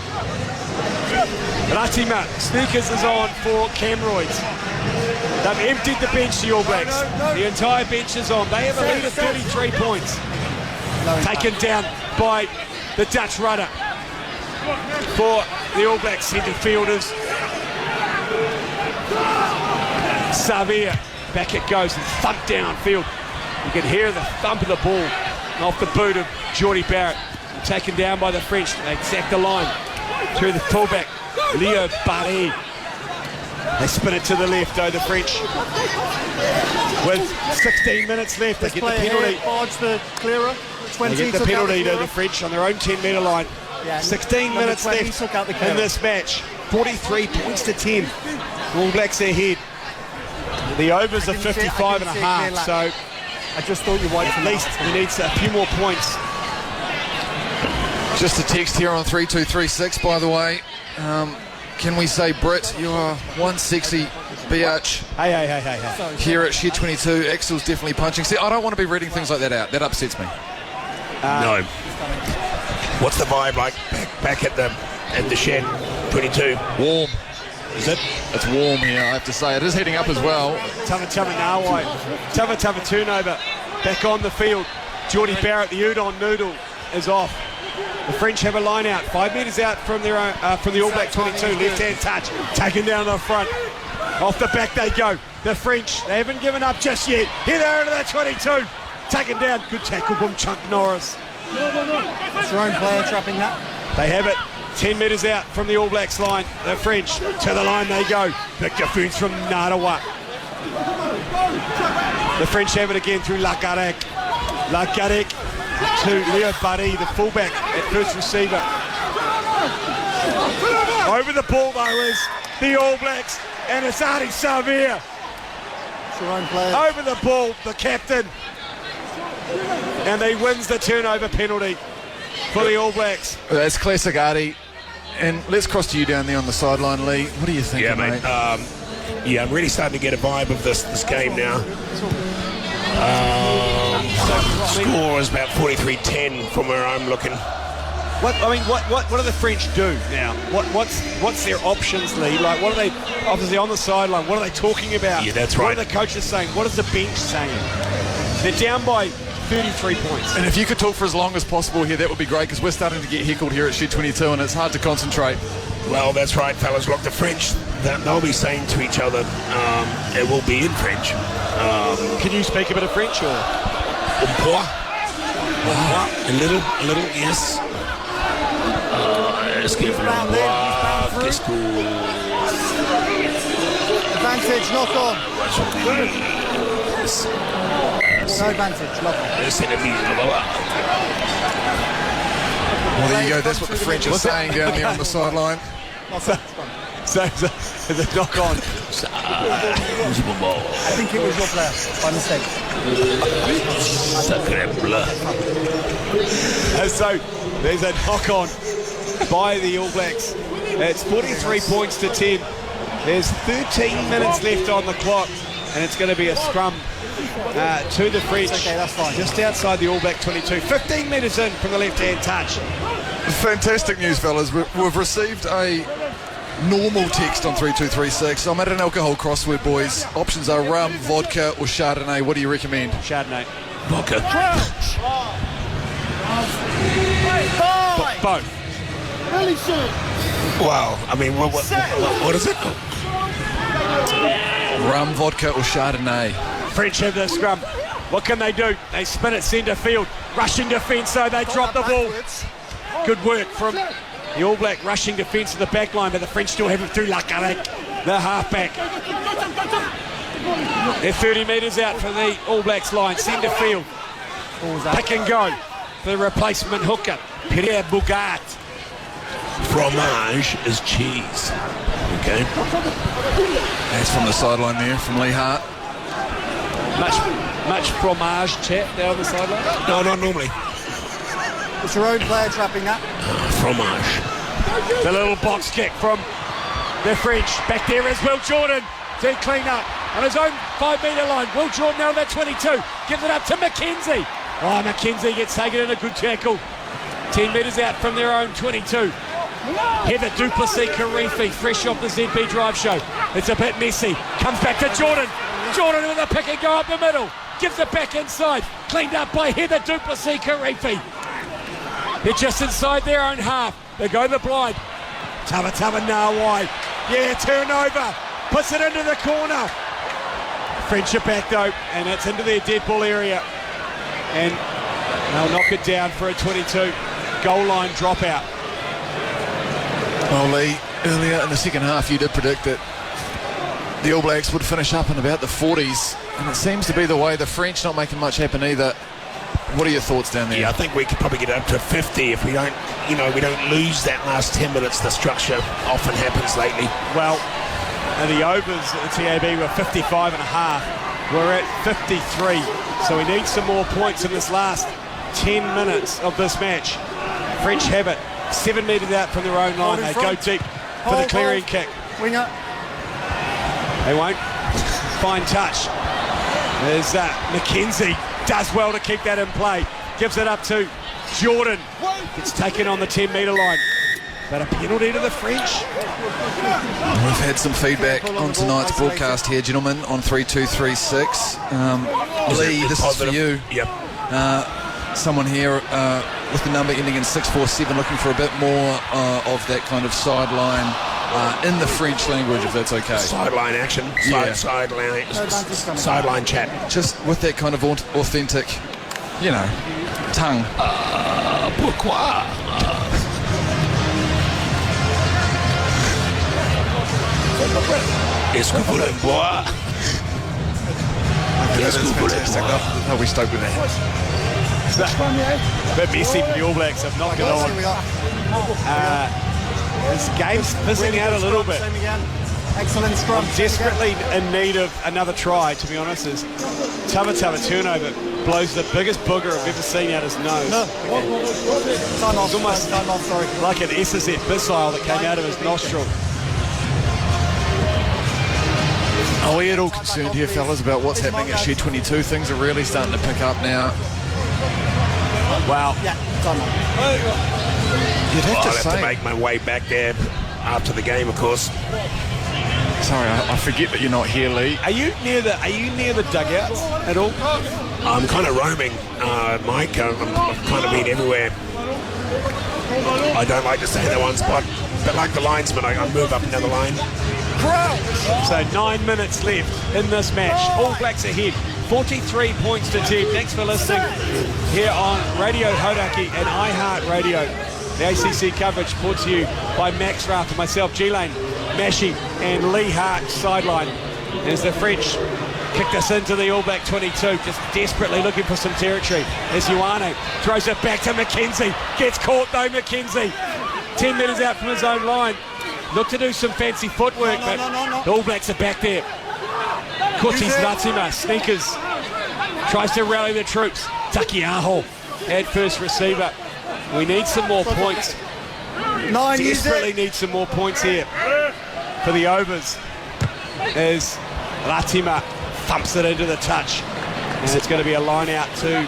Ratima, sneakers is on for Camroids. They've emptied the bench, the All Blacks. The entire bench is on. They have a lead of 33 points. Taken down by the Dutch rudder for the All Blacks centre fielders. Savia, back it goes and thump downfield. You can hear the thump of the ball off the boot of Geordie Barrett. Taken down by the French. They sack the line through the fullback, Leo Barré. They spin it to the left, though, the French. With 16 minutes left, they get the penalty. The clearer. They get the penalty to the French on their own 10-metre line. 16 minutes left in this match. 43 points to 10. All Blacks ahead. The overs are 55 and a half, so I just thought you wanted at least he needs a few more points. Just a text here on 3236, by the way. Can we say, Britt, you are one sexy biatch. Hey. Here at Shed 22, Axel's definitely punching. See, I don't want to be reading things like that out. That upsets me. No. What's the vibe like back at the Shed 22? Warm. Is it? It's warm here, I have to say. It is heating up as well. Tava Nawai. Tava Turnover back on the field. Geordie Barrett, the Udon noodle, is off. The French have a line out, 5 metres out from their from the All Black 22. Left-hand touch, taken down the front. Off the back they go. The French, they haven't given up just yet. Here they are into the 22. Taken down. Good tackle from Chuck Norris. It's their own player trapping that. They have it. 10 metres out from the All Blacks line. The French to the line they go. Big defence from Narawa. The French have it again through Lagarek. Lagarek to Leo Barry, the fullback at first receiver. Over the ball though is the All Blacks, and it's Adi Savir. Over the ball, the captain. And he wins the turnover penalty for the All Blacks. That's classic Artie. And let's cross to you down there on the sideline, Lee. What do you think, mate? I'm really starting to get a vibe of this game now. Score is about 43-10 from where I'm looking. What do the French do now? What's their options, Lee? Like, what are they, obviously on the sideline, what are they talking about? Yeah, that's right. What are the coaches saying? What is the bench saying? They're down by 33 points. And if you could talk for as long as possible here, that would be great, because we're starting to get heckled here at Shed 22 and it's hard to concentrate. Well, that's right, fellas. Look, the French, they'll be saying to each other, it will be in French. Can you speak a bit of French or? A little, yes. Est-ce que qu'est-ce que Advantage, lock on. No advantage, lock on. Well, there you go. That's what the French are saying down there on the sideline. So the knock on. I think it was your player, by mistake. So there's a knock on by the All Blacks. It's 43 points to 10. There's 13 minutes left on the clock, and it's going to be a scrum to the French. Okay, that's fine. Just outside the All Black 22. 15 metres in from the left-hand touch. Fantastic news, fellas. We've received a normal text on 3236. I'm at an alcohol crossword, boys. Options are rum, vodka, or Chardonnay. What do you recommend? Chardonnay. Vodka. Both. Wow. I mean, what is it? Rum, vodka, or Chardonnay? French have the scrum. What can they do? They spin it centre field. Rushing defence, so they drop the ball. Good work from the All Black rushing defence to the back line, but the French still have it through Lakarek, the halfback. They're 30 metres out from the All Blacks line, centre field. Pick and go for the replacement hooker, Pierre Bougart. Fromage is cheese. Okay. That's from the sideline there, from Lee Hart. Much fromage chat there on the sideline? No, not normally. It's your own player trapping that. Fromage. The little box kick from the French. Back there is Will Jordan to clean up on his own 5 metre line. Will Jordan now on that 22. Gives it up to McKenzie. Oh, McKenzie gets taken in a good tackle. 10 metres out from their own 22. Heather Duplessis Karifi, fresh off the ZB Drive show. It's a bit messy. Comes back to Jordan. Jordan with a pick and go up the middle. Gives it back inside. Cleaned up by Heather Duplessis Karifi. They're just inside their own half. They go the blind. Tava Nawai. Yeah, turnover. Puts it into the corner. French are back though, and it's into their dead ball area. And they'll knock it down for a 22. Goal line dropout. Well, Lee, earlier in the second half you did predict that the All Blacks would finish up in about the 40s, and it seems to be the way. The French not making much happen either. What are your thoughts down there? Yeah, I think we could probably get up to 50 if we don't lose that last 10 minutes. The structure often happens lately. Well, and the overs at TAB were 55 and a half. We're at 53, so we need some more points in this last 10 minutes of this match. French have it 7 metres out from their own line. They go deep for the clearing kick. Winger. They won't. Fine touch. There's McKenzie. Does well to keep that in play. Gives it up to Jordan. Gets taken on the 10 metre line. But a penalty to the French. We've had some feedback on tonight's broadcast here, gentlemen, on 3236. Lee, this is for you. Yep. Someone here with the number ending in 647 looking for a bit more of that kind of sideline in the French language, if that's okay. Sideline action. Sideline chat. Just with that kind of authentic, tongue. Pourquoi? Escupulum, boy. That's fantastic. They'll be stoked with that. A bit messy for the All Blacks. Have knocked it on. This game's fizzing out a little bit. Excellent scrum. I'm desperately in need of another try, to be honest. As Tava turnover blows the biggest booger I've ever seen out his nose. No. Time off. Almost time off, sorry. like an SSF missile that came out of his nostril. Are we at all concerned here, fellas, about what's happening at Shed 22? Things are really starting to pick up now. Wow. Yeah, time off. You'd have I'll to have say. to make my way back there after the game, of course. Sorry, I forget that you're not here, Lee. Are you near the dugouts at all? I'm kind of roaming, Mike. I've kind of been everywhere. I don't like to stay in the one spot, but like the linesman, I move up another line. So 9 minutes left in this match. All Blacks ahead. 43 points to 10. Thanks for listening here on Radio Hauraki and iHeartradio. The ACC coverage brought to you by Max Rath and myself, G-Lane, Mashi and Lee Hart sideline. As the French kicked us into the All Black 22, just desperately looking for some territory. As Ioane throws it back to McKenzie. Gets caught though, McKenzie. 10 metres out from his own line. Look to do some fancy footwork, but the All Blacks are back there. Kotis Latima, sneakers, tries to rally the troops. Takiaho at first receiver. We need some more points. Desperately need some more points here for the overs. As Latima thumps it into the touch. And it's going to be a line out to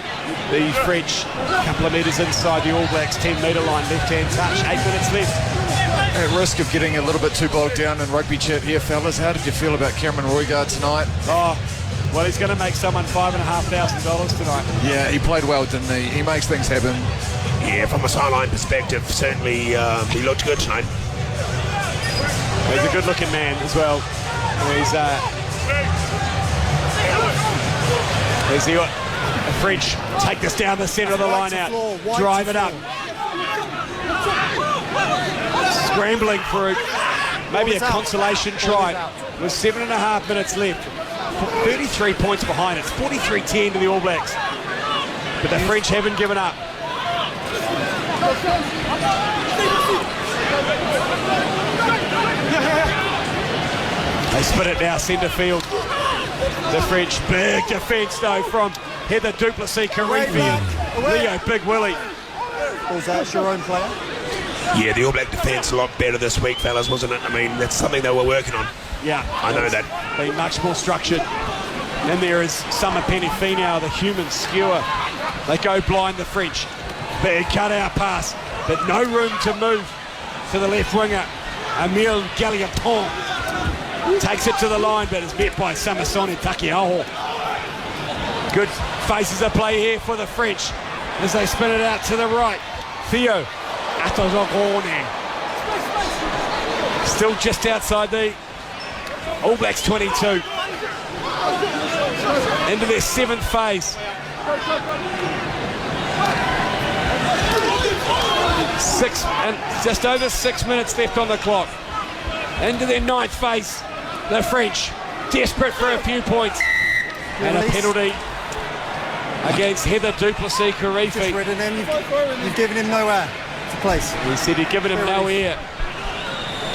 the French. A couple of metres inside the All Blacks 10-metre line. Left-hand touch. 8 minutes left. At risk of getting a little bit too bogged down in rugby chat here, fellas, how did you feel about Cameron Roigard tonight? Oh, well, he's going to make someone $5,500 tonight. Yeah, he played well, didn't he? He makes things happen. Yeah, from a sideline perspective, certainly he looked good tonight. He's a good-looking man as well. He's as the French take this down the centre of the line out, drive it up. Scrambling for maybe a consolation try with 7.5 minutes left. 33 points behind. It's 43-10 to the All Blacks. But the French haven't given up. They spin it now, centre field. The French, big defence though from Heather Duplessis-Karifi and Leo Big Willie. Was that your own player? Yeah, the All Black defence a lot better this week, fellas, wasn't it? I mean, that's something they were working on. Yeah. I know that. Been much more structured. Then there is Summer Penifino, the human skewer. They go blind, the French. Big cut-out pass, but no room to move to the left winger. Emile Galliapon takes it to the line, but is met by Samasoni Takiaho. Good faces of play here for the French as they spin it out to the right. Theo Atozogone. Still just outside the All Blacks 22. Into their 7th phase. Just over 6 minutes left on the clock. Into their 9th phase. The French desperate for a few points. And a penalty against Heather Duplessis-Karifi. You've given him nowhere to place. He said he'd given him no air.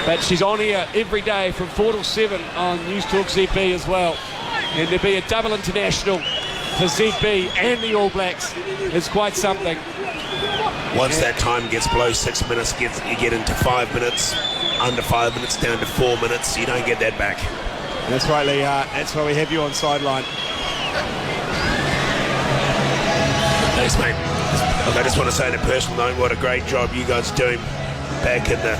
But she's on here every day from 4 till 7 on News Talk ZB as well. And there'll be a double international for ZB and the All Blacks. It's quite something. Once that time gets below 6 minutes, you get into 5 minutes. Under 5 minutes, down to 4 minutes. You don't get that back. That's right, Lee Hart. That's why we have you on sideline. Thanks, mate. Look, I just want to say on a personal note, what a great job you guys are doing back in the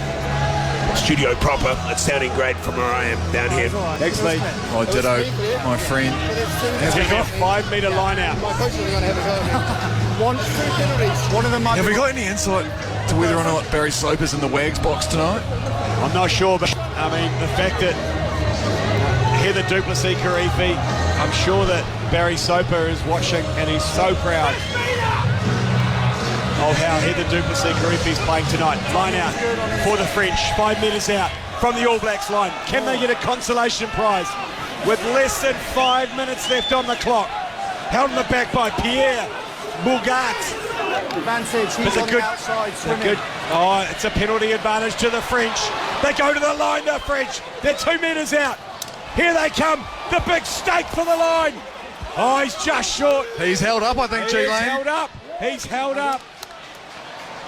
studio proper. It's sounding great from where I am down here. Thanks, Lee. Oh, ditto, my friend. Have we got 5 metre line out? One of them might Have be we got any insight to whether or not Barry Sloper's in the Wags box tonight? I'm not sure, but I mean, the fact that Heather Duplessis-Karifi, I'm sure that Barry Soper is watching and he's so proud of how Heather Duplessis-Karifi is playing tonight. Line out for the French, 5 metres out. from the All Blacks line. Can they get a consolation prize with less than 5 minutes left on the clock? Held in the back by Pierre Bourgat. Advantage, he's on the outside swimming. Oh, it's a penalty advantage to the French. They go to the line, the French. They're 2 metres out. Here they come. The big stake for the line. Oh, he's just short. He's held up, I think, He's held up. He's held up.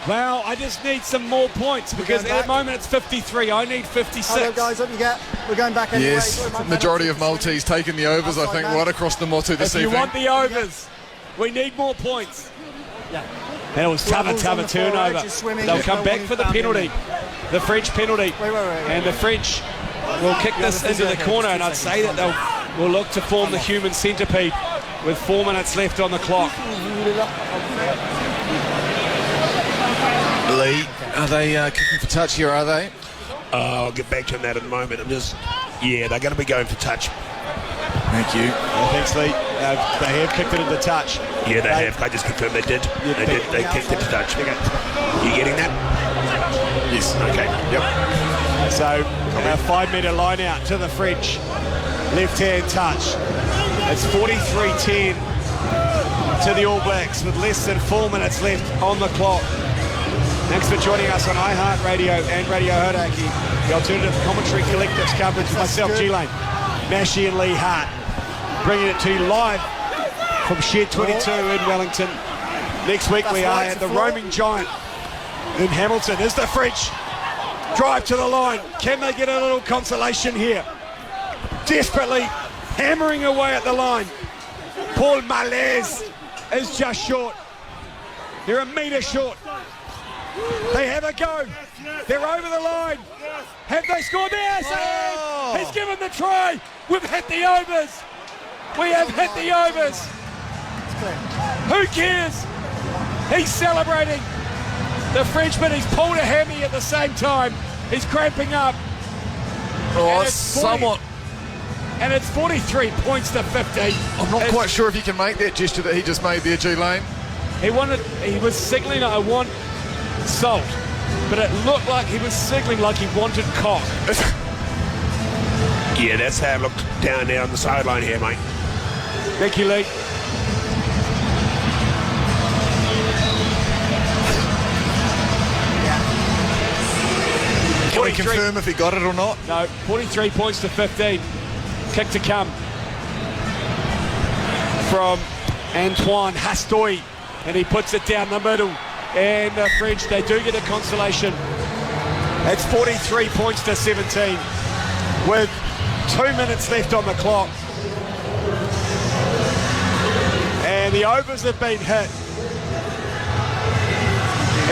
Well, I just need some more points because at the moment it's 53. I need 56. Hello, guys, up you get. We're going back anyway. Yes, majority of Maltese taking the overs, I think, right across the Motu this evening. If you want the overs, we need more points. Yeah. And it was Tava turnover. They'll come back for the penalty, the French penalty. Wait. And the French will kick this into the corner, and I'd say that they'll look to form the human centipede with 4 minutes left on the clock. Lee, are they kicking for touch here, are they? I'll get back to that in a moment. They're going to be going for touch. Thank you. Thanks, Lee. They have kicked it into touch. Yeah, they have. I just confirmed they did. They kicked it to touch. You getting that? Yes. Okay. Yep. So a 5 metre line out to the French. Left hand touch. It's 43-10 to the All Blacks with less than 4 minutes left on the clock. Thanks for joining us on iHeartradio and Radio Hauraki. The Alternative Commentary Collective's coverage. Myself, G-Lane, Mashi and Lee Hart. Bringing it to you live from Shed 22 in Wellington. Next week we are at the Roaming Giant in Hamilton. As the French drive to the line, can they get a little consolation here? Desperately hammering away at the line. Paul Malaise is just short. They're a metre short. They have a go. They're over the line. Have they scored? Yes! He's given the try. We've hit the overs. We have hit the overs. Who cares? He's celebrating. The Frenchman, he's pulled a hammy at the same time. He's cramping up. Oh, somewhat. And it's 43 points to 50. I'm not quite sure if he can make that gesture that he just made there, G-Lane. He was signalling, I want salt. But it looked like he was signalling like he wanted cock. Yeah, that's how it looked down there on the sideline here, mate. Thank you, Lee. Can we confirm if he got it or not? No, 43 points to 15. Kick to come from Antoine Hastoy, and he puts it down the middle. And the French, they do get a consolation. It's 43 points to 17 with 2 minutes left on the clock. And the overs have been hit.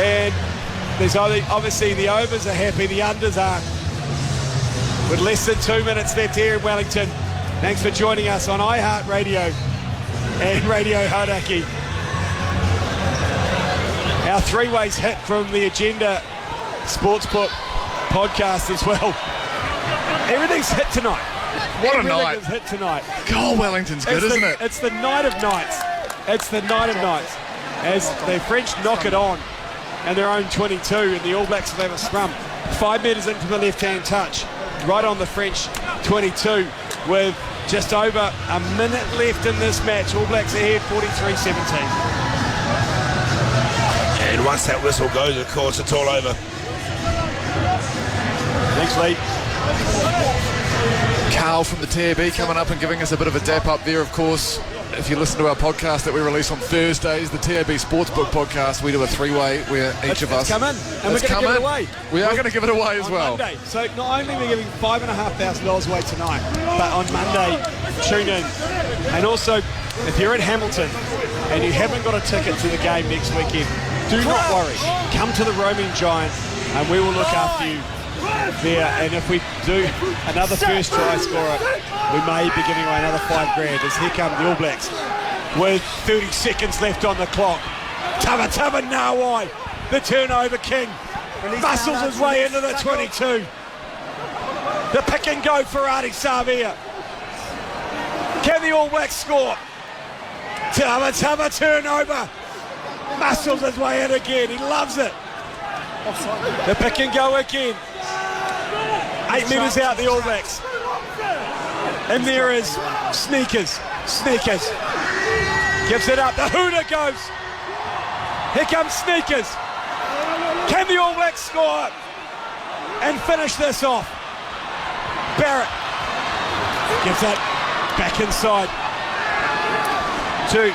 And there's obviously the overs are happy, the unders aren't. With less than 2 minutes left here in Wellington. Thanks for joining us on iHeartradio and Radio Hauraki. Our three-ways hit from the Agenda Sportsbook podcast as well. Everything's hit tonight. What a night. Everything is hit tonight. God, Wellington's good, isn't it? It's the night of nights. It's the night of nights. As the French knock it on and their own 22, and the All Blacks will have a scrum. 5 metres into the left-hand touch, right on the French 22, with just over a minute left in this match. All Blacks ahead 43-17. And once that whistle goes, of course, it's all over. Thanks, Lee. Carl from the TAB coming up and giving us a bit of a dap up there, of course. If you listen to our podcast that we release on Thursdays, the TAB Sportsbook podcast, we do a three-way where each of us... It's coming, and we're going to give it away. We are going to give it away as well. Monday. So not only are we giving $5,500 away tonight, but on Monday, tune in. And also, if you're in Hamilton and you haven't got a ticket to the game next weekend, do not worry. Come to the Roaming Giant and we will look after you there. And if we do another first try scorer, we may be giving away another $5,000. As here come the All Blacks with 30 seconds left on the clock. Tava Nawai, the turnover king, muscles his way into the 22. The pick and go for Ardie Savea. Can the All Blacks score? Tava turnover. Muscles his way in again. He loves it. The pick and go again. 8 metres out, the All Blacks. And there is Sneakers. Gives it up. The hooter goes. Here comes Sneakers. Can the All Blacks score and finish this off? Barrett gives that back inside to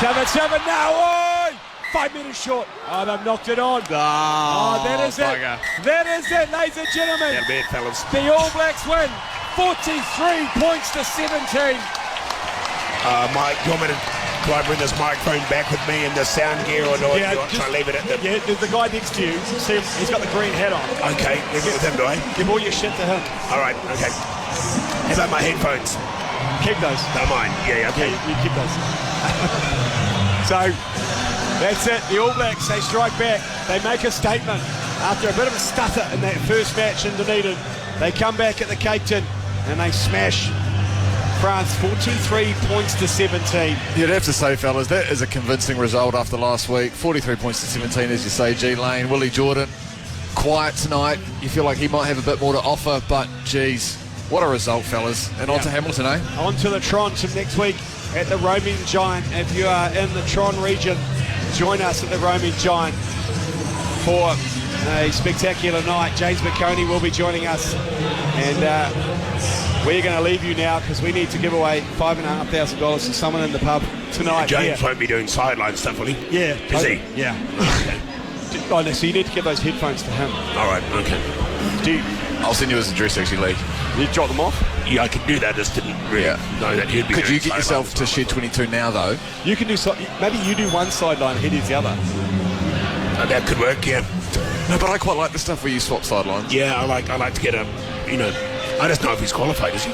Chava now. Oh, 5 minutes short. Oh, they've knocked it on. Oh, that is bugger. it. That is it, ladies and gentlemen. That'll be it, fellas. The All Blacks win 43 points to 17. Mike, do you want me to try bring this microphone back with me in the sound gear, or do you want to try and leave it at the... Yeah, there's the guy next to you. See him, he's got the green hat on. Okay, leave it with him, do I? Give all your shit to him. All right, okay. How about my headphones? Keep those. Don't mind. Yeah, okay. You keep those. So, that's it. The All Blacks, they strike back. They make a statement. After a bit of a stutter in that first match in Dunedin, they come back at the Cape Town and they smash France 43 points to 17. You'd have to say, fellas, that is a convincing result after last week. 43 points to 17, as you say, G Lane. Willie Jordan, quiet tonight. You feel like he might have a bit more to offer, but geez, what a result, fellas. And on to Hamilton, eh? On to the Tron next week at the Roaming Giant. If you are in the Tron region, join us at the Roaming Giant for a spectacular night. James McConey will be joining us, and we're going to leave you now because we need to give away $5,500 to someone in the pub tonight. James won't be doing sideline stuff, will he? Yeah. Is he? Yeah. Oh, no, so you need to give those headphones to him. All right, okay. I'll send you his address, actually, Lee. You drop them off? Yeah, I could do that. I just didn't really know that he'd be Could doing you get yourself to sideline Shed 22 now, though? You can do maybe you do one sideline, he does the other. stuff. That could work, yeah. No, but I quite like the stuff where you swap sidelines. Yeah, I like to get a, I just know if he's qualified, is he?